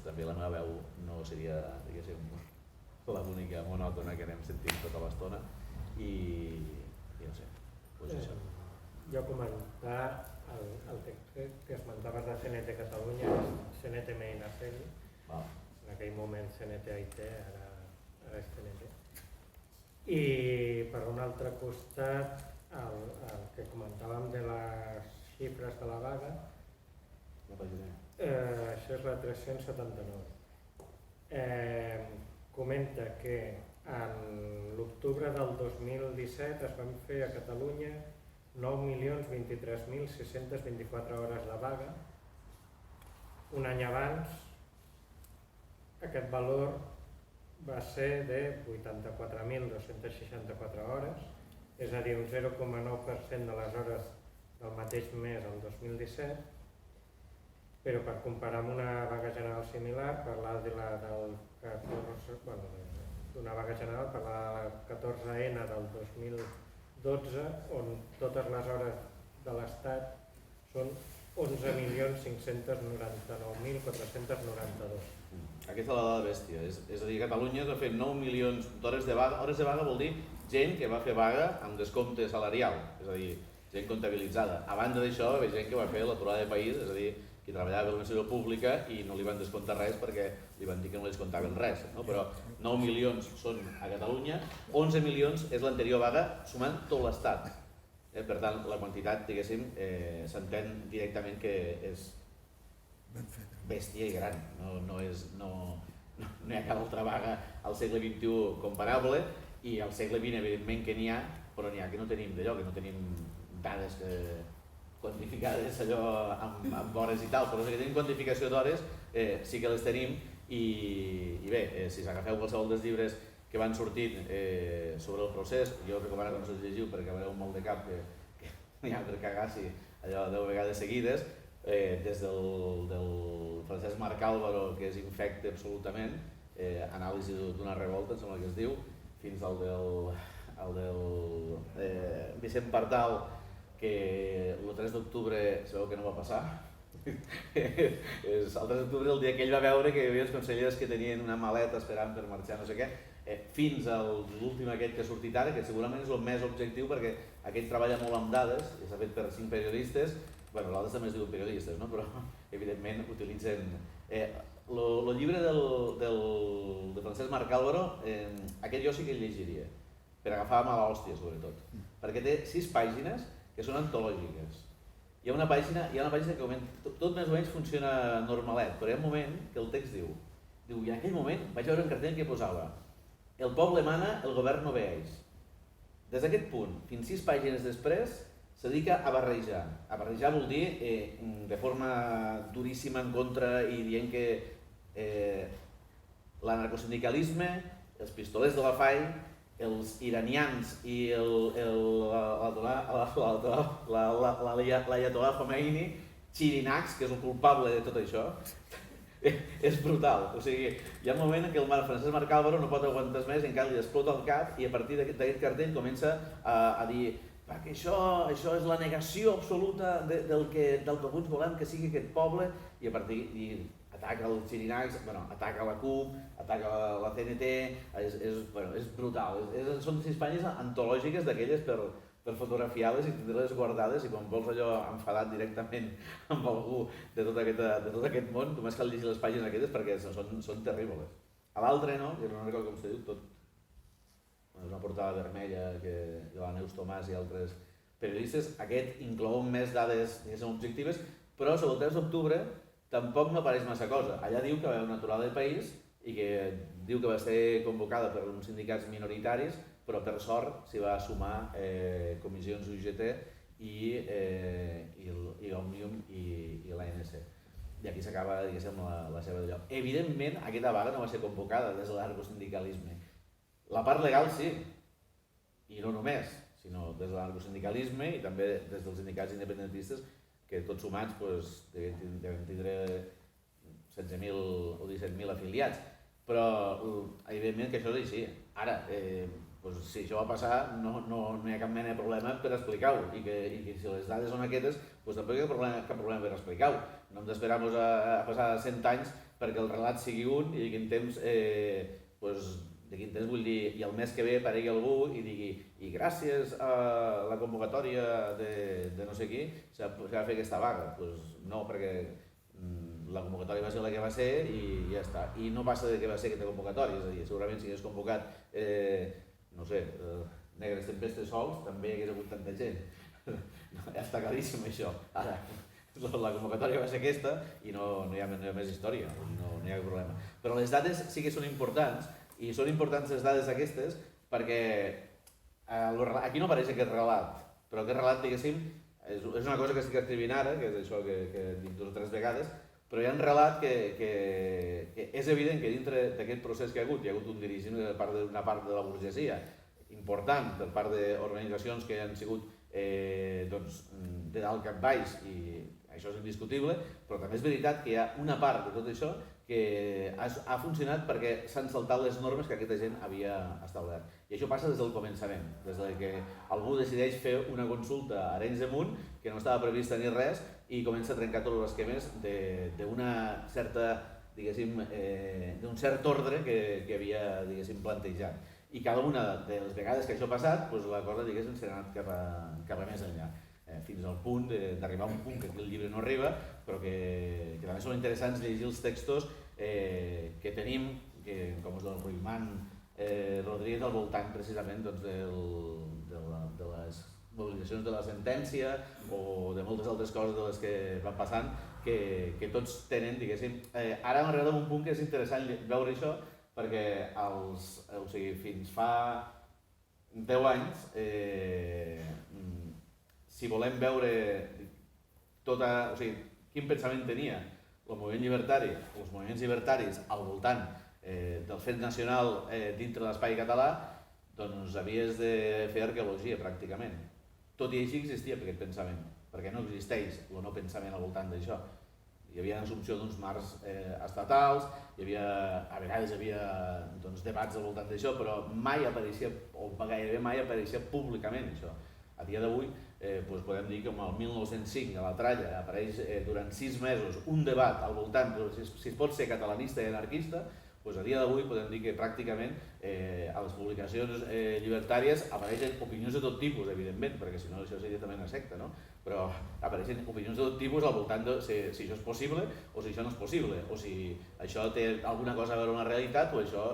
també la meva veu no seria, diguéssim, l'única monòtona que anem sentint tota l'estona i no sé, això. Jo comentar el text que esmentaves de CNT Catalunya, CNT Main Afel, en aquell moment CNT AIT, ara és CNT. I per un altre costat, el que comentàvem de les xifres de la vaga, això és la 379. Comenta que en l'octubre del 2017 es van fer a Catalunya 9.023.624 hores de vaga. Un any abans aquest valor va ser de 84.264 hores, és a dir, un 0,9% de les hores del mateix mes el 2017, però per comparar amb una vaga general similar, parlar d'una vaga general, parlar de la 14N del 2012, on totes les hores de l'Estat són 11.599.492. Aquesta és la dada bèstia, és a dir, Catalunya ha fet 9 milions d'hores de vaga. Hores de vaga vol dir gent que va fer vaga amb descompte salarial, és a dir, gent comptabilitzada. A banda d'això, hi ha gent que va fer l'aturada de país, és a dir, qui treballava a l'administració pública i no li van descomptar res perquè li van dir que no li descomptaven res, no? Però 9 milions són a Catalunya, 11 milions és l'anterior vaga sumant tot l'Estat. Per tant, la quantitat, diguéssim, s'entén directament que és bèstia i gran, no hi ha cap altra vaga al segle XXI comparable I al segle XX, evidentment que n'hi ha, però n'hi ha que no tenim d'allò, que no tenim dades quantificades allò amb hores i tal, però que tenim quantificació d'hores sí que les tenim i bé, si s'agafeu qualsevol dels llibres que van sortint sobre el procés, jo us recomano que no se'ls llegiu perquè veureu molt de cap que n'hi ha per cagar-s'hi allò 10 vegades seguides, des del Francesc Marc Álvaro, que és infecte absolutament, anàlisi d'una revolta, em sembla que es diu, fins al del Vicent Pardal, que el 3 d'octubre sabeu que no va passar. El 3 d'octubre, el dia que ell va veure que hi havia els consellers que tenien una maleta esperant per marxar no sé què, fins a l'últim aquest que ha sortit ara, que segurament és el més objectiu perquè aquest treballa molt amb dades, i s'ha fet per 5 periodistes, bueno, l'altre també es diuen periodistes, no? Però evidentment utilitzen... El llibre de Francesc Marc Álvaro, aquest jo sí que el llegiria, per agafar mala hòstia sobretot, perquè té 6 pàgines que són antològiques. Hi ha una pàgina que tot més o menys funciona normalet, però hi ha un moment que el text diu i en aquell moment vaig veure un cartell que posava el poble mana, el govern obeeix. Des d'aquest punt, fins 6 pàgines després, se dedica a barrejar. A barrejar vol dir de forma duríssima en contra i dient que l'anarcosindicalisme, els pistolers de la FAI, els iranians i l'Ayatollah Khomeini, Chirinacs, que és el culpable de tot això, és brutal. O sigui, hi ha un moment en què el Francesc Marc Álvaro no pot aguantar més, encara li explota el cap i a partir d'aquest cartell comença a dir perquè això és la negació absoluta del que alguns volem que sigui aquest poble i a partir ataca els Chirinacs, ataca la CUP, ataca la CNT, és brutal. Són 6 pàgines antològiques d'aquelles per fotografiar-les i tenir-les guardades i quan vols allò enfadat directament amb algú de tot aquest món, només cal llegir les pàgines aquestes perquè són terribles. A l'altre no, que no recordo com se diu, tot. És una portada vermella de la Neus Tomàs i altres periodistes. Aquest inclou més dades objectives, però sobre el 3 d'octubre tampoc no apareix massa cosa. Allà diu que va haver una aturada del país i que diu que va ser convocada per uns sindicats minoritaris, però per sort s'hi va sumar comissions UGT i Òmnium i l'ANC. I aquí s'acaba, diguéssim, la seva d'allò. Evidentment, aquesta vaga no va ser convocada des de l'anarcosindicalisme. La part legal sí, i no només, sinó des de l'anarcosindicalisme i també des dels sindicats independentistes que tots sumats devem tindre 16.000 o 17.000 afiliats. Però evidentment que això és així. Ara, si això va passar no hi ha cap mena de problema per explicar-ho i que si les dades són aquestes tampoc hi ha cap problema per explicar-ho. No hem d'esperar a passar 100 anys perquè el relat sigui un i d'aquí en temps vull dir, i el mes que ve aparegui algú i digui i gràcies a la convocatòria de no sé qui s'ha de fer aquesta vaga. Doncs no, perquè la convocatòria va ser la que va ser i ja està. I no passa de què va ser aquesta convocatòria, és a dir, segurament si hagués convocat, no sé, Negres Tempestes sols, també hi hagués hagut tanta gent. Ja està claríssim això. Ara, la convocatòria va ser aquesta i no hi ha més història, no hi ha problema. Però les dades sí que són importants. I són importants les dades aquestes perquè aquí no apareix aquest relat, però aquest relat, diguéssim, és una cosa que estic escrivint ara, que és això que dic 2 o 3 vegades, però hi ha un relat que és evident que dintre d'aquest procés que hi ha hagut un dirigent d'una part de la burgesia important, per part d'organitzacions que han sigut de dalt cap baix, i això és indiscutible, però també és veritat que hi ha una part de tot això que ha funcionat perquè s'han saltat les normes que aquesta gent havia establert. I això passa des del començament, des que algú decideix fer una consulta a Arenys de Munt, que no estava prevista ni res, i comença a trencar tots els esquemes d'una certa, diguéssim, d'un cert ordre que havia, diguéssim, plantejat. I cada una de les vegades que això ha passat, la cosa, diguéssim, s'ha anat cap a més enllà. Fins al punt d'arribar a un punt que aquí el llibre no arriba, però que també són interessants llegir els textos que tenim, com els del Ruimán Rodríguez, al voltant precisament de les mobilitzacions de la sentència o de moltes altres coses de les que van passant, que tots tenen, diguéssim... Ara hem arribat a un punt que és interessant veure això, perquè fins fa 10 anys, si volem veure o sigui, quin pensament tenia el moviment llibertari, els moviments llibertaris al voltant del fet nacional dintre l'espai català, doncs havies de fer arqueologia pràcticament. Tot i així existia aquest pensament, perquè no existeix el no pensament al voltant d'això. Hi havia assumpció d'uns marcs estatals, a vegades hi havia debats al voltant d'això, però mai apareixia, o gairebé mai apareixia públicament això. A dia d'avui podem dir que el 1905 a la Tralla apareix durant 6 mesos un debat al voltant de si es pot ser catalanista i anarquista. A dia d'avui podem dir que pràcticament a les publicacions llibertàries apareixen opinions de tot tipus, evidentment, perquè si no això seria també una secta, no? Però apareixen opinions de tot tipus al voltant de si això és possible o si això no és possible, o si això té alguna cosa a veure amb la realitat o això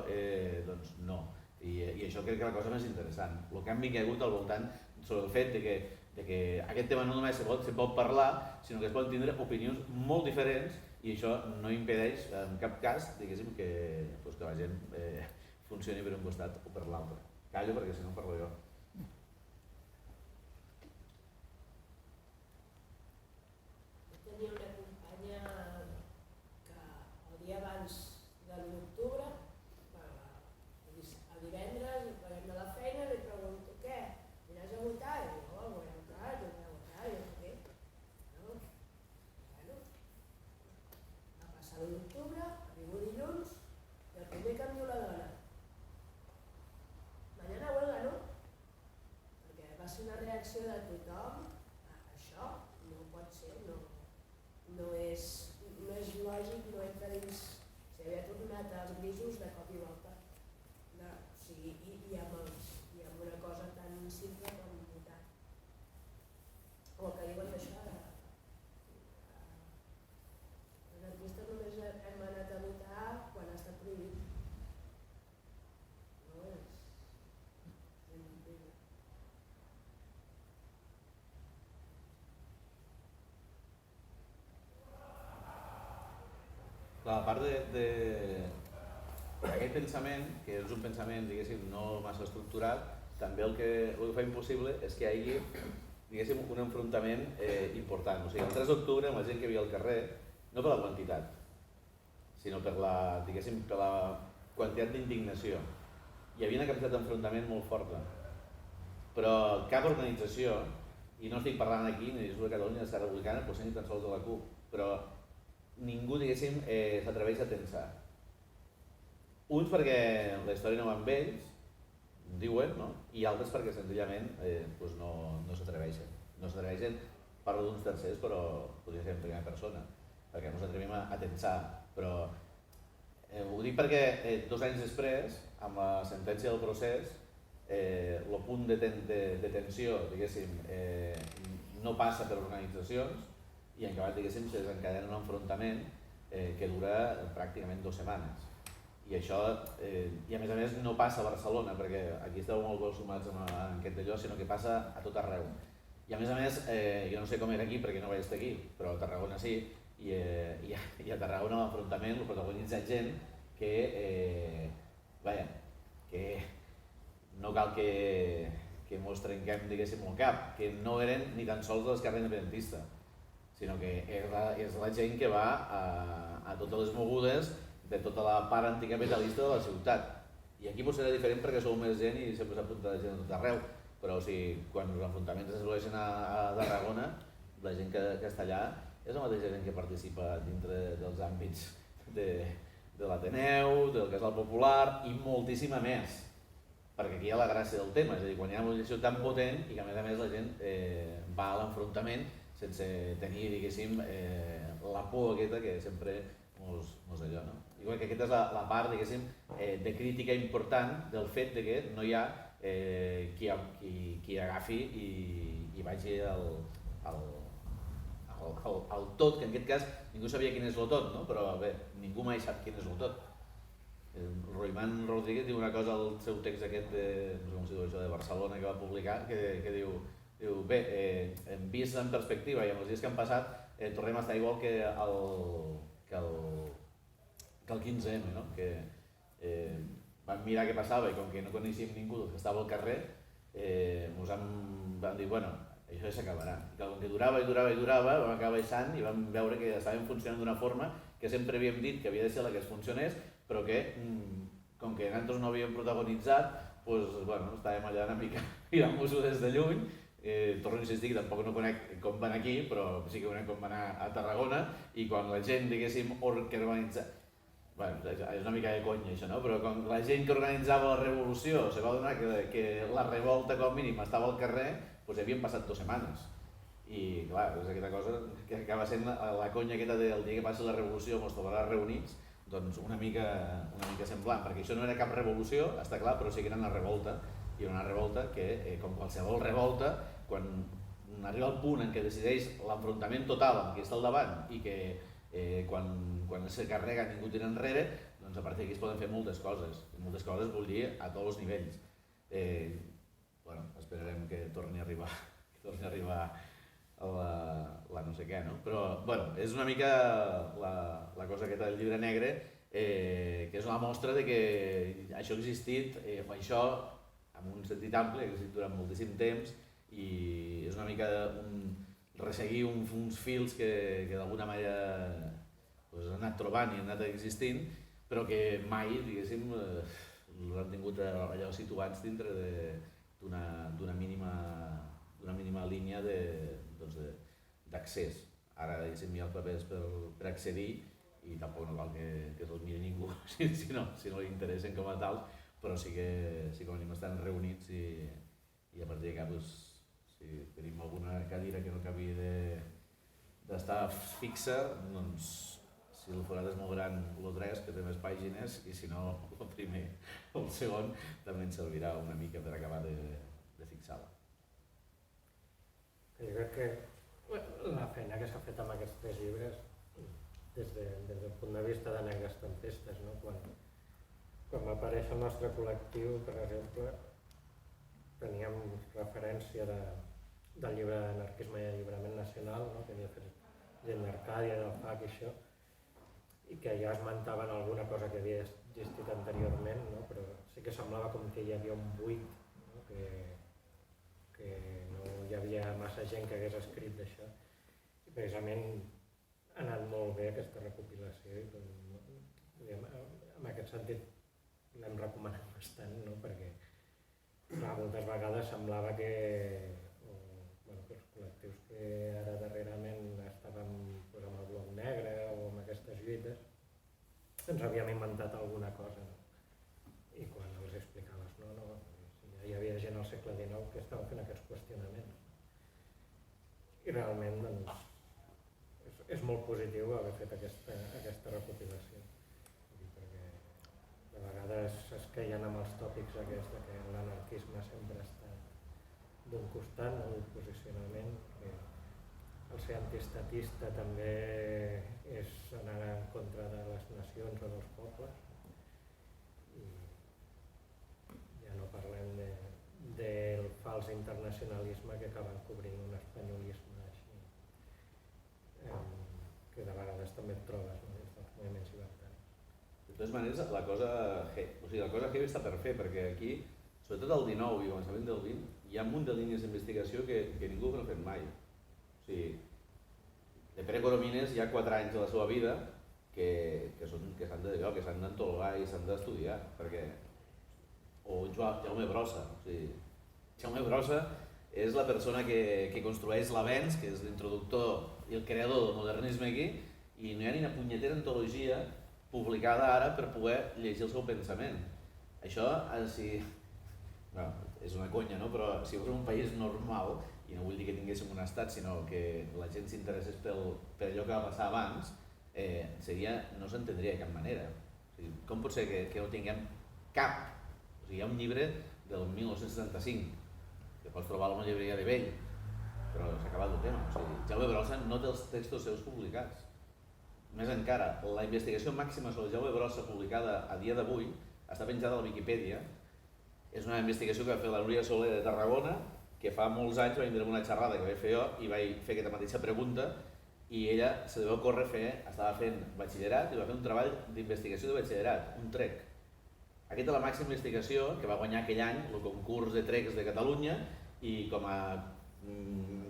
no. I això crec que és la cosa més interessant. El canvi que hi ha hagut al voltant sobre el fet de que aquest tema no només se pot parlar, sinó que es poden tindre opinions molt diferents, i això no impedeix en cap cas, diguéssim, que la gent funcioni per un costat o per l'altre. Callo perquè si no parlo jo. Tenia una companya que el dia abans de l'1 d'octubre, el divendres, veiem de la feina, li pregunto què? Aniràs a votar? I diu, oh, voy a votar, jo voy a votar, i jo què? Va passar l'1 d'octubre, arribo dilluns, i el primer que em diu la dona, mañana huelga, ¿no? Perquè va ser una reacció de tothom, això no pot ser, no és lògic, no entra dins, havia tornat als grisos de cop i volta, i amb una cosa tan simple com votar. O el que diuen d'això, els artistes només hem anat a votar quan ha estat prohibit. No és increïble. La part d'aquest pensament, que és un pensament, diguéssim, no massa estructurat, també el que fa impossible és que hi hagi, diguéssim, un enfrontament important. O sigui, el 3 d'octubre, amb la gent que hi havia al carrer, no per la quantitat, sinó per la, diguéssim, per la quantitat d'indignació. Hi havia una capacitat d'enfrontament molt forta, però cap organització, i no estic parlant aquí ni de Catalunya ni d'Esquerra Republicana, potser ni tan sols de la CUP, però ningú, diguéssim, s'atreveix a tensar. Uns perquè la història no va amb ells, diuen, no? I altres perquè senzillament no s'atreveixen. No s'atreveixen, parlo d'uns tercers, però podria ser en primera persona, perquè no s'atrevim a tensar. Però ho dic perquè 2 anys després, amb la sentència del procés, el punt de tensió, diguéssim, no passa per organitzacions, i en acabat, diguéssim, se desencadena un enfrontament que dura pràcticament 2 setmanes. I això, i a més no passa a Barcelona, perquè aquí esteu molt acostumats a aquest d'allò, sinó que passa a tot arreu. I a més, jo no sé com era aquí perquè no vaig estar aquí, però a Tarragona sí, i a Tarragona l'enfrontament el protagonitza gent que no cal que mos trenquem, diguéssim, el cap, que no eren ni tan sols de l'esquerra independentista, sinó que és la gent que va a totes les mogudes de tota la part anticapitalista de la ciutat. I aquí potser era diferent perquè sou més gent i sempre s'apunta gent de tot arreu, però quan els enfrontaments es produeixen a Tarragona, la gent que està allà és la mateixa gent que participa dintre dels àmbits de l'Ateneu, del Casal Popular i moltíssima més, perquè aquí hi ha la gràcia del tema, és a dir, quan hi ha una mobilització tan potent i que a més la gent va a l'enfrontament sense tenir, diguéssim, la por aquesta que sempre mos allò, no? Igual que aquesta és la part, diguéssim, de crítica important del fet de que no hi ha qui agafi i vagi al tot, que en aquest cas ningú sabia quin és el tot, no? Però bé, ningú mai sap quin és el tot. Roimán Rodríguez diu una cosa al seu text aquest no sé com si diu això, de Barcelona, que va publicar, que diu bé, vist en perspectiva i amb els dies que han passat tornem a estar igual que el 15M, no? Que vam mirar què passava i com que no coneixíem ningú que estava al carrer, vam dir, bueno, això ja s'acabarà. I com que durava, vam acabar baixant i vam veure que estàvem funcionant d'una forma que sempre havíem dit que havia de ser la que es funcionés, però que, com que nosaltres no havíem protagonitzat, estàvem allà una mica mirant-nos-ho des de lluny. Torno a insistir que tampoc no conec com van aquí, però sí que conec com van a Tarragona, i quan la gent, diguéssim, que organitza... és una mica de conya això, no? Però quan la gent que organitzava la revolució se va adonar que la revolta com mínim estava al carrer, doncs havien passat 2 setmanes. I clar, és aquesta cosa que acaba sent la conya aquesta del dia que passi la revolució ens trobarà reunits, doncs una mica semblant, perquè això no era cap revolució, està clar, però sí que era una revolta, i una revolta que, com qualsevol revolta, quan arriba al punt en què decideix l'enfrontament total amb qui està al davant i que quan se carrega ningú tira enrere, doncs a partir d'aquí es poden fer moltes coses. Moltes coses vol dir a tots els nivells. Esperarem que torni a arribar la no sé què, no? Però és una mica la cosa aquesta del llibre negre, que és una mostra de que això ha existit, això en un sentit ampli, ha existit durant moltíssim temps, i és una mica resseguir uns fils que d'alguna manera han anat trobant i han anat existint, però que mai, diguéssim, l'han tingut allò situats dintre d'una mínima línia d'accés. Ara hi ha els papers per accedir i tampoc no cal que se'ls miri ningú si no li interessen com a tals, però sí que com a mínim estan reunits i a partir d'aquí si tenim alguna cadira que no acabi d'estar fixa, doncs si el forat és molt gran, el 3, que té més pàgines, i si no, el primer o el segon també ens servirà una mica per acabar de fixar-la. Jo crec que la feina que s'ha fet amb aquests 3 llibres, des del punt de vista de Negres Tempestes, no? Quan va aparèixer el nostre col·lectiu, per exemple, teníem referència del llibre d'anarquisme i alliberament nacional, no? Que havia fet gent d'Arcàdia, del FAC i això, i que ja esmentaven alguna cosa que havia existit anteriorment, no? Però sí que semblava com que hi havia un buit, no? Que no hi havia massa gent que hagués escrit d'això. I precisament ha anat molt bé aquesta recopilació i en aquest sentit l'hem recomanat bastant, no? Perquè moltes vegades semblava que els col·lectius que ara darrerament estàvem amb el bloc negre o amb aquestes lluites ens havíem inventat alguna cosa, no? I quan els explicaves, ja hi havia gent al segle XIX que estava fent aquests qüestionaments. I realment és molt positiu haver fet aquesta recopilació, perquè de vegades es queien amb els tòpics aquests que l'anarquisme sempre ha estat d'un costat, un posicionament, que el ser antiestatista també és anar en contra de les nacions o dels pobles, i ja no parlem del fals internacionalisme que acaba cobrint un espanyolisme així, que de vegades també et trobes dins dels moviments llibertaris. De totes maneres, la cosa heavy està per fer, perquè aquí, sobretot el 19 i començament del 20, hi ha un munt de línies d'investigació que ningú no ha fet mai. O sigui, de Pere Coromines hi ha 4 anys de la seva vida que s'han d'antologar i s'han d'estudiar, perquè... O Jaume Brossa. O sigui, Jaume Brossa és la persona que construeix l'avenç, que és l'introductor i el creador del modernisme aquí, i no hi ha ni una punyetera antologia publicada ara per poder llegir el seu pensament. Això, és una conya, no? Però si fos un país normal, i no vull dir que tinguéssim un estat, sinó que la gent s'interessés per allò que va passar abans, no s'entendria de cap manera. O sigui, com pot ser que no tinguem cap? O sigui, hi ha un llibre del 1975, que pots trobar a una llibreria de vell, però s'ha acabat el tema. O sigui, Jaume Brossa no té els textos seus publicats. Més encara, la investigació màxima sobre Jaume Brossa publicada a dia d'avui està penjada a la Viquipèdia. És una investigació que va fer la Núria Soler de Tarragona, que fa molts anys va vindre una xerrada que vaig fer jo i vaig fer aquesta mateixa pregunta, i ella se li va ocórrer estava fent batxillerat i va fer un treball d'investigació de batxillerat, un TREC. Aquesta és la màxima investigació que va guanyar aquell any el concurs de trecs de Catalunya i com a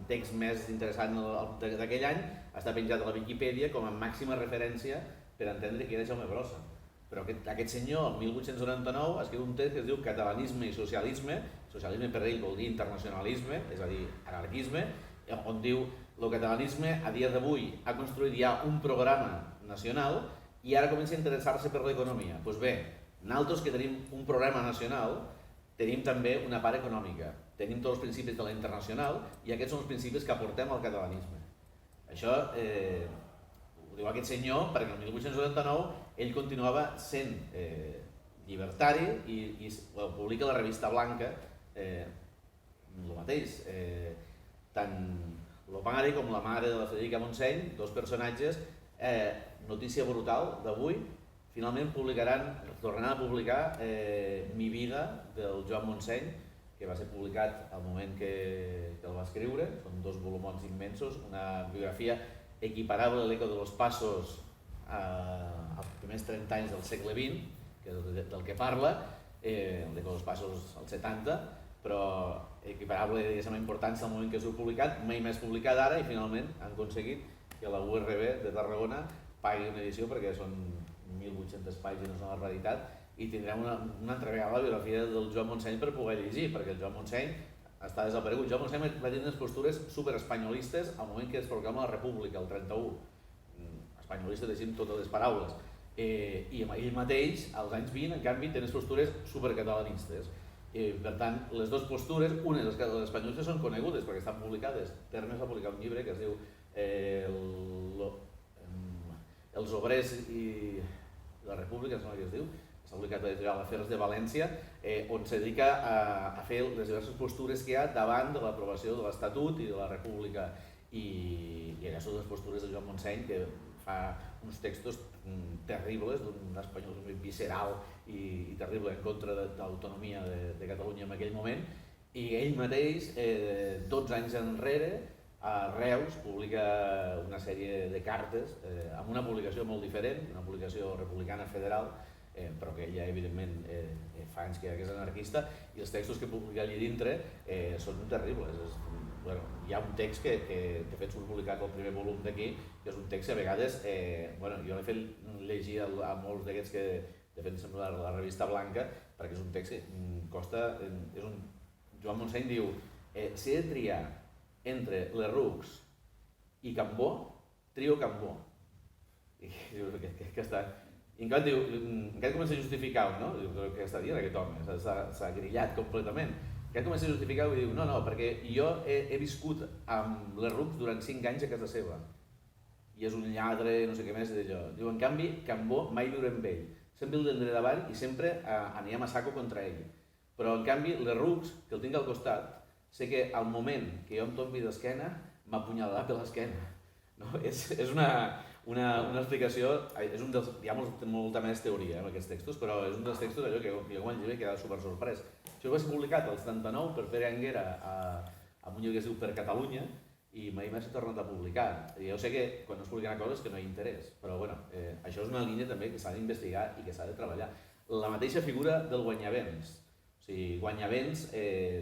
text més interessant d'aquell any està penjat a la Viquipèdia com a màxima referència per entendre qui era Jaume Brossa. Però aquest senyor, el 1899, escriu un text que es diu Catalanisme i Socialisme. Socialisme per ell vol dir internacionalisme, és a dir, anarquisme, on diu el catalanisme a dia d'avui ha construït ja un programa nacional i ara comença a interessar-se per l'economia. Doncs bé, nosaltres que tenim un programa nacional tenim també una part econòmica, tenim tots els principis de la internacional i aquests són els principis que aportem al catalanisme. Això ho diu aquest senyor perquè el 1899 ell continuava sent llibertari i publica la revista Blanca el mateix. Tant el pare com la mare de la Frederica Montseny, dos personatges, notícia brutal d'avui, finalment tornaran a publicar Mi vida del Joan Montseny, que va ser publicat al moment que el va escriure, són dos volumons immensos, una biografia equiparable a l'Eco de los Passos als primers 30 anys del segle XX, que és del que parla, l'Eco de los Passos als 70, però equiparable amb importància al moment que s'ha publicat, mai més publicat ara, i finalment han aconseguit que la URB de Tarragona pagui una edició perquè són 1.800 pàgines en la realitat i tindrem una altra vegada la biografia del Joan Montseny per poder llegir, perquè el Joan Montseny està desaparegut. Joan Montseny va tenir unes postures superespanyolistes al moment que es proclama la República, el 31. Espanyolistes, deixem totes les paraules. I ell mateix, als anys 20, en canvi, té unes postures supercatalanistes. Per tant, les dues postures, unes, les espanyolistes són conegudes perquè estan publicades. Termes va publicar un llibre que es diu Els obrers i la República, sembla que es diu, s'ha publicat a l'editorial Afers de València, on se dedica a fer les diverses postures que hi ha davant de l'aprovació de l'Estatut i de la República. I allà són les postures de Joan Montseny, que fa uns textos terribles, d'un espanyol visceral i terrible en contra de l'autonomia de Catalunya en aquell moment, i ell mateix, 12 anys enrere, a Reus, publica una sèrie de cartes amb una publicació molt diferent, una publicació republicana federal, però que ella evidentment fa anys que és anarquista, i els textos que publica allà dintre són terribles. Hi ha un text que de fet surt publicat al primer volum d'aquí, que és un text que a vegades, jo l'he fet llegir a molts d'aquests que de fet sembla la revista Blanca, perquè és un text que costa... Joan Montseny diu, si he de triar entre Lerroux i Cambó, trio Cambó. I dius, què està... I encara diu, encara comença a justificar-ho, no? Diu, què està dient aquest home? S'ha grillat completament. Encara comença a justificar-ho i diu, no, perquè jo he viscut amb Lerroux durant 5 anys a casa seva. I és un lladre, no sé què més d'allò. Diu, en canvi, Cambó mai viure amb ell. Sempre el tindré davant i sempre anirem a saco contra ell. Però, en canvi, Lerroux, que el tinc al costat, sé que al moment que jo em tombi d'esquena, m'apunyalarà per l'esquena. És una explicació, hi ha molta més teoria en aquests textos, però és un dels textos allò que jo quan el llibre he quedat super sorprès. Això va ser publicat al 79 per Pere Anguera amb un llibre que es diu Per Catalunya i mai més s'ha tornat a publicar. Jo sé que quan no es publiquen coses que no hi ha interès, però bueno, això és una línia també que s'ha d'investigar i que s'ha de treballar. La mateixa figura del guanyavents. O sigui, guanyavents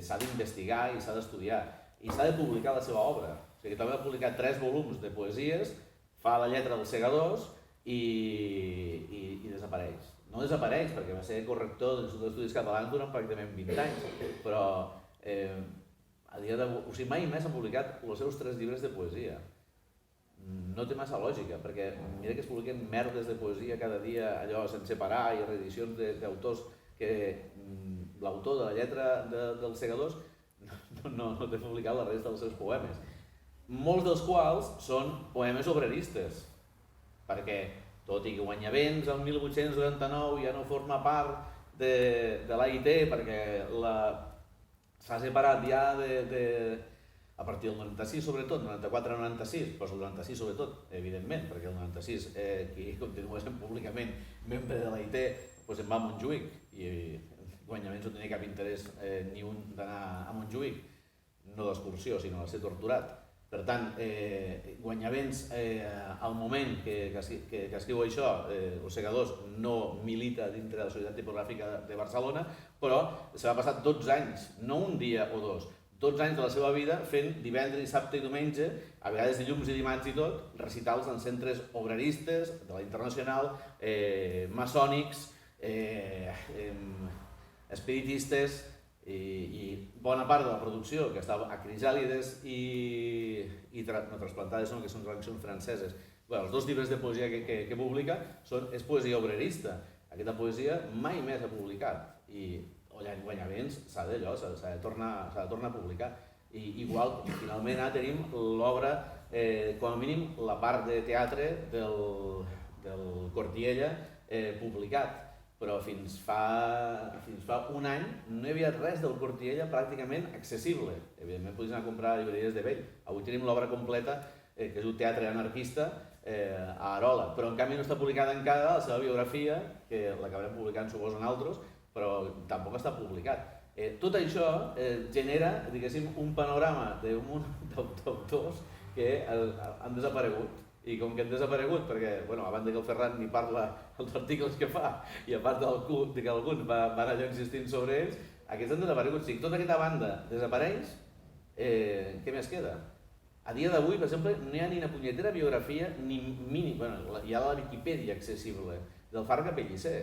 s'ha d'investigar i s'ha d'estudiar i s'ha de publicar la seva obra. O sigui, també ha publicat 3 volums de poesies, fa la lletra dels segadors i desapareix. No desapareix perquè va ser corrector de l'Institut d'Estudis Catalans durant pràcticament 20 anys, però a dia d'avui, o sigui, mai més han publicat els seus 3 llibres de poesia. No té massa lògica, perquè mira que es publiquen merdes de poesia cada dia, allò sense parar, i reedicions d'autors que l'autor de la lletra dels segadors no té publicat la resta dels seus poemes. Molts dels quals són poemes obreristes, perquè tot i que Guanyavents el 1899 ja no forma part de l'AIT perquè s'ha separat ja a partir del 96 sobretot, 94-96, però el 96 sobretot, evidentment, perquè el 96 qui continua sent públicament membre de l'AIT se'n va a Montjuïc i Guanyavents no tenia cap interès ni un d'anar a Montjuïc, no d'excursió, sinó de ser torturat. Per tant, Guanyavents, al moment que escriu això, Els Segadors no milita dintre de la Societat Tipogràfica de Barcelona, però se va passar 12 anys, no un dia o dos, 12 anys de la seva vida fent divendres, dissabte i diumenge, a vegades dilluns i dimarts i tot, recitals en centres obreristes, de la Internacional, maçònics, espiritistes, i bona part de la producció que estava a Crisàlides no trasplantades, que són traduccions franceses. Els dos llibres de poesia que publica és poesia obrerista. Aquesta poesia mai més s'ha publicat i Guanyavents s'ha de tornar a publicar. I igual, finalment ara tenim l'obra, com a mínim la part de teatre del Cortiella publicat, però fins fa un any no hi havia res del Cortiella pràcticament accessible. Evidentment podies anar a comprar a llibreries de vell. Avui tenim l'obra completa, que es diu Teatre anarquista, a Arola, però en canvi no està publicada encara la seva biografia, que l'acabarem publicant suposo en altres, però tampoc està publicat. Tot això genera, diguéssim, un panorama d'un munt d'autors que han desaparegut. I com que han desaparegut, perquè, a banda que el Ferran ni parla els articles que fa, i a part que alguns van allò insistint sobre ells, aquests han desaparegut. Si tota aquesta banda desapareix, què més queda? A dia d'avui, per exemple, no hi ha ni una punyetera biografia, ni mínim, hi ha la Viquipèdia accessible, del Farga Pellicer.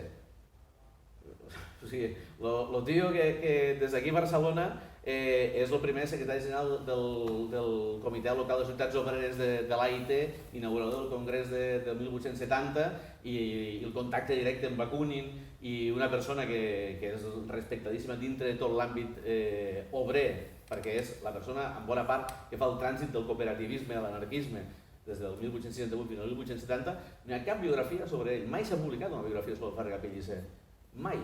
O sigui, el tio que des d'aquí a Barcelona és el primer secretari general del Comitè Local de Societats Obreres de l'AIT, inaugurador del Congrés de 1870, i el contacte directe amb Bakunin, i una persona que és respectadíssima dintre de tot l'àmbit obrer, perquè és la persona, en bona part, que fa el trànsit del cooperativisme a l'anarquisme des del 1868 fins al 1870, no hi ha cap biografia sobre ell. Mai s'ha publicat una biografia sobre el Farga Pellicer. Mai.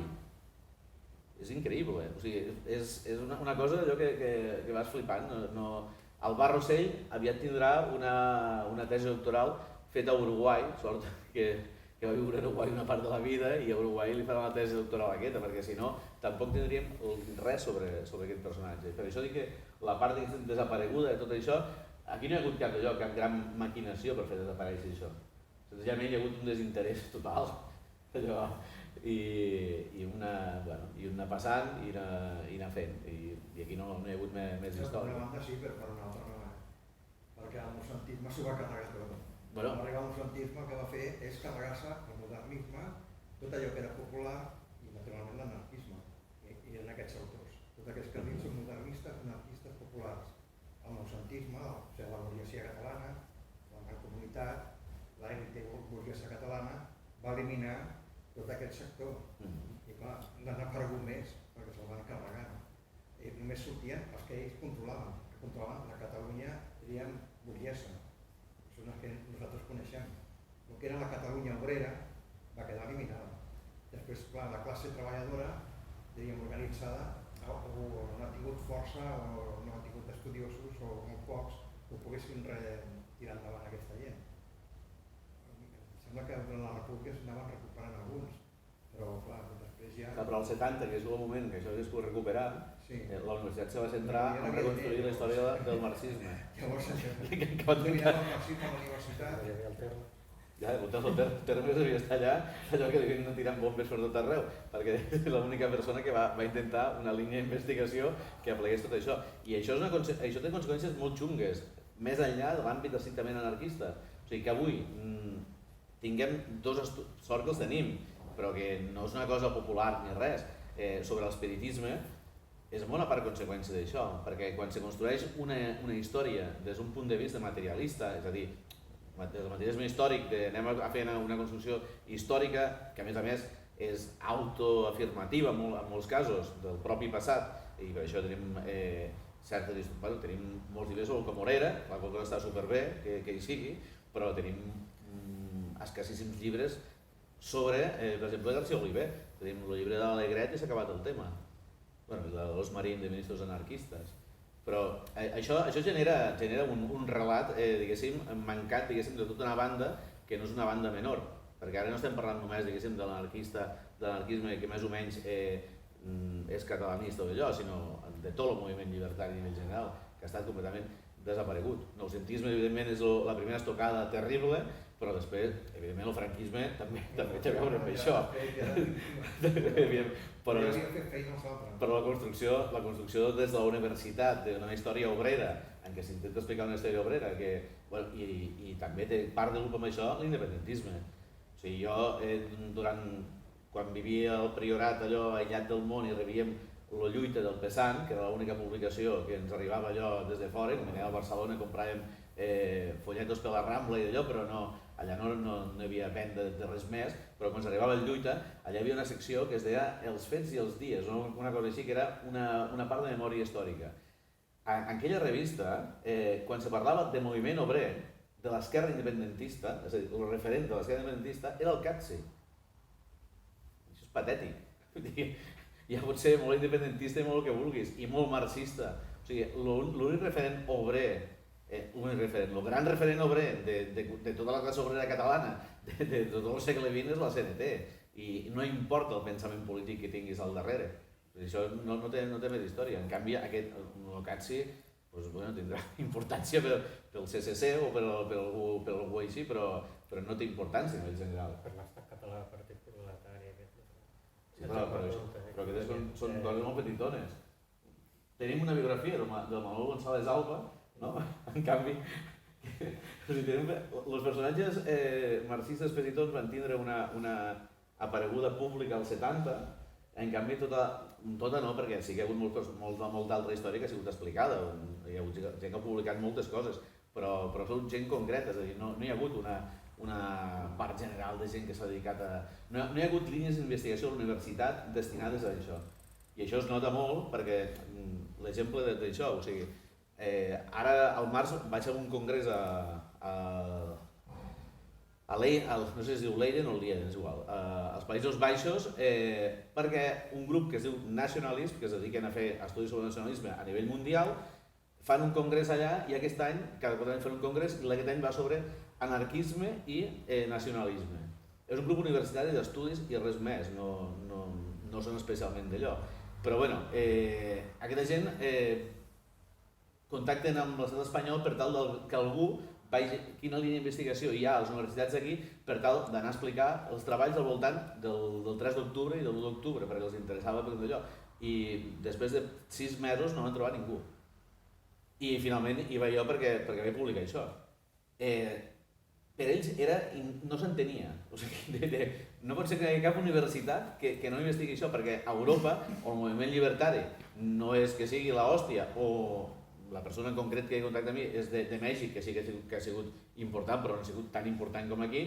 És increïble, o sigui, és una cosa d'allò que vas flipant. El Bar Rossell aviat tindrà una tesi doctoral feta a Uruguai, sort que va viure a Uruguai una part de la vida, i a Uruguai li farà la tesi doctoral aquesta, perquè si no tampoc tindríem res sobre aquest personatge. Per això dic que la part desapareguda de tot això, aquí no hi ha hagut cap gran maquinació per fer desaparèixer això. Senzillament hi ha hagut un desinterès total, i una passant i anar fent, i aquí no hi ha hagut més història. Per una banda sí, però per una altra no, perquè el mocentisme s'ho va carregar tot. Bueno. El mocentisme el que va fer és carregar-se el modernisme, tot allò que era popular i naturalment l'anarquisme, i en aquests autors. Tots aquests que diuen són modernistes, anarquistes, populars. El mocentisme, o sigui, la burguesia catalana, la mancomunitat, l'élite burguesa catalana, va eliminar tot aquest sector. I clar, n'han aparegut més, perquè se'l van carregar. I només sortien els que ells controlaven la Catalunya, diríem, burguesa. Són els que nosaltres coneixem. El que era la Catalunya obrera va quedar eliminada. Després, clar, la classe treballadora, diríem, organitzada, o no ha tingut força, o no ha tingut estudiosos, o molt pocs, que ho poguessin tirar endavant aquesta gent. Sembla que durant la República s'anaven recuperant alguns, però clar, després ja... Però als 70, que és el moment que això s'ha pogut recuperar, la universitat se va centrar en reconstruir la història del marxisme. Llavors, dominava el marxisme a la universitat. Ja, el Termes devia estar allà, allò que devien tirant bombes per tot arreu, perquè és l'única persona que va intentar una línia d'investigació que aplegués tot això. I això té conseqüències molt xungues, més enllà de l'àmbit estrictament anarquista. O sigui que avui tinguem sort que els tenim, però que no és una cosa popular ni res, sobre l'espiritisme, és bona part conseqüència d'això, perquè quan se construeix una història des d'un punt de vista materialista, és a dir, des del materialisme històric, anem a fer una construcció històrica que a més és autoafirmativa en molts casos del propi passat, i per això tenim tenim molts llibres sobre Comorera, la qual cosa està superbé que hi sigui, però tenim escassíssims llibres sobre, per exemple, García Oliver. Tenim el llibre de l'Alegret i s'ha acabat el tema. De l'Os Marín de Ministros Anarquistes. Però això genera un relat, diguéssim, mancat, diguéssim, de tota una banda que no és una banda menor, perquè ara no estem parlant només, diguéssim, de l'anarquisme que més o menys és catalanista o allò, sinó de tot el moviment llibertari a nivell general, que ha estat completament desaparegut. El noucentisme, evidentment, és la primera estocada terrible, però després, evidentment, el franquisme també té a veure amb això. Però la construcció des de la universitat, d'una història obrera, en què s'intenta explicar una història obrera, i també té part de grup amb això l'independentisme. O sigui, jo, quan vivia al Priorat, allò aïllat del món, i rebíem la lluita del Pesant, que era l'única publicació que ens arribava allò des de fora, quan anàvem a Barcelona compràvem folletos per la Rambla i d'allò, però allà no hi havia venda de res més, però quan s'arribava a lluita, allà hi havia una secció que es deia Els fets i els dies, una cosa així, que era una part de memòria històrica. En aquella revista, quan se parlava de moviment obrer, de l'esquerra independentista, és a dir, el referent de l'esquerra independentista era el Catsi. Això és patètic. Ja pot ser molt independentista i molt el que vulguis, i molt marxista. O sigui, l'únic referent obrer, el gran referent obrer de tota la classe obrera catalana de tot el segle XX és la CNT, i no importa el pensament polític que tinguis al darrere. Això no té més història. En canvi, aquest Catsi tindrà importància pel CCC o per algú així, però no té importància en general. Per l'estat català, el Partit Proletari... Sí, però aquestes són coses molt petitones. Tenim una biografia del Manuel González Alba, no? En canvi, els personatges marxistes petitons van tindre una apareguda pública als 70, en canvi tota no, perquè sí que hi ha hagut molta altra història que ha sigut explicada, hi ha hagut gent que ha publicat moltes coses, però són gent concreta, és a dir, no hi ha hagut una part general de gent que s'ha dedicat a... No hi ha hagut línies d'investigació a la universitat destinades a això. I això es nota molt perquè l'exemple d'això, o sigui, ara al març vaig a un congrés no sé si es diu Leiden o Lieden, és igual, als Països Baixos, perquè un grup que es diu Nationalist, que es dediquen a fer estudis sobre el nacionalisme a nivell mundial, fan un congrés allà i aquest any, cada 4 anys fan un congrés, i aquest any va sobre anarquisme i nacionalisme. És un grup universitari d'estudis i res més, no són especialment d'allò. Però bueno, aquesta gent contacten amb l'estat espanyol per tal que algú vegi quina línia d'investigació hi ha a les universitats d'aquí per tal d'anar a explicar els treballs al voltant del 3 d'octubre i del 1 d'octubre, perquè els interessava per allò. I després de 6 mesos no van trobar ningú. I finalment hi va jo perquè vaig publicar això. Per ells no s'entenia. O sigui, no pot ser que hi hagi cap universitat que no investigui això, perquè a Europa, o el moviment llibertari no és que sigui l'hòstia, o la persona en concret que he contactat amb mi és de Mèxic, que sí que ha sigut important, però no ha sigut tan important com aquí.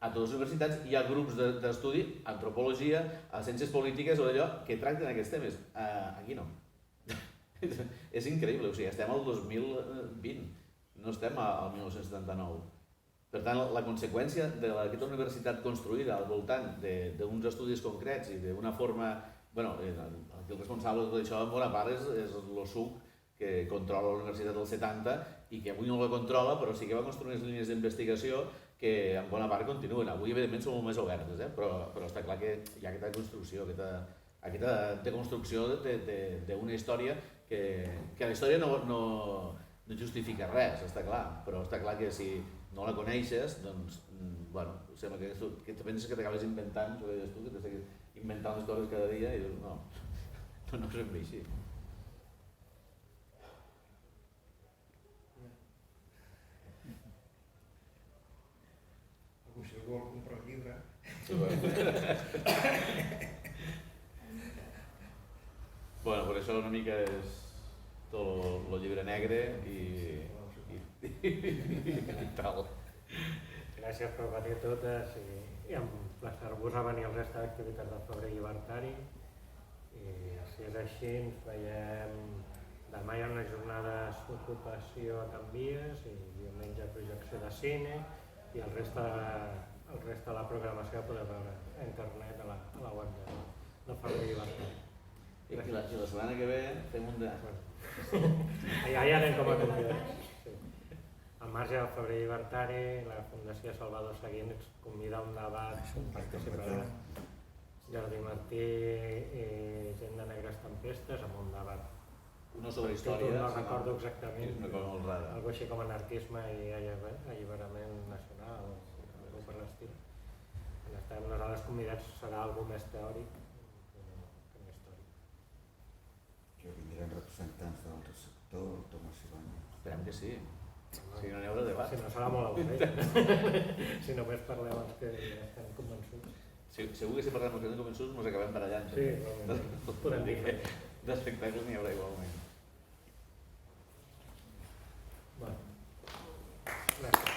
A totes les universitats hi ha grups d'estudi, antropologia, ciències polítiques o d'allò, que tracten aquests temes. Aquí no. És increïble, o sigui, estem al 2020, no estem al 1979. Per tant, la conseqüència d'aquesta universitat construïda al voltant d'uns estudis concrets i d'una forma... Bé, el responsable de tot això en bona part és el SUC, que controla la universitat dels 70 i que avui no la controla, però sí que va construir unes línies d'investigació que en bona part continuen. Avui, evidentment, són molt més obertes, però està clar que hi ha aquesta construcció, aquesta deconstrucció d'una història que la història no justifica res, està clar, però està clar que si no la coneixes, doncs, sembla que te penses que t'acabes inventant, això que deies tu, que t'estàs inventant les coses cada dia i dius, no és ben bé així. Si algú vol comprar un llibre... Bueno, per això una mica és tot el llibre negre i tal. Gràcies per venir totes i emplaçar-vos a venir al resta d'activitats del Febrer Llibertari. I si és així, ens veiem... Demà hi ha unes jornades d'ocupació a Can Vies i diumenge projecció de cine i el reste de la programació la podeu veure a internet, a la web del Febrer Llibertari. I la setmana que ve fem un de... Allà ja anem com a convidats. Al marge del Febrer Llibertari, la Fundació Salvador Seguí ens convida a un debat, participarà Jordi Martí i gent de Negres Tempestes, amb un debat No sobre el història, títol no sinó- recordo és exactament, una cosa molt rara. algo així com anarquisme i alliberament nacional o algo per l'estil. Quan estem nosaltres convidats serà algo més teòric que no històric. Que vindran representants del sector, el Tomàs Ibáñez. Esperem que sí. Si no n'hi haurà debat. Si no serà molt avorrit. Si només parleu els que ja estem convençuts. Segur que si parlem amb els que estem convençuts ens acabem barallant. Sí, podem dir que... D'espectacles n'hi haurà igualment. Bueno, gràcies.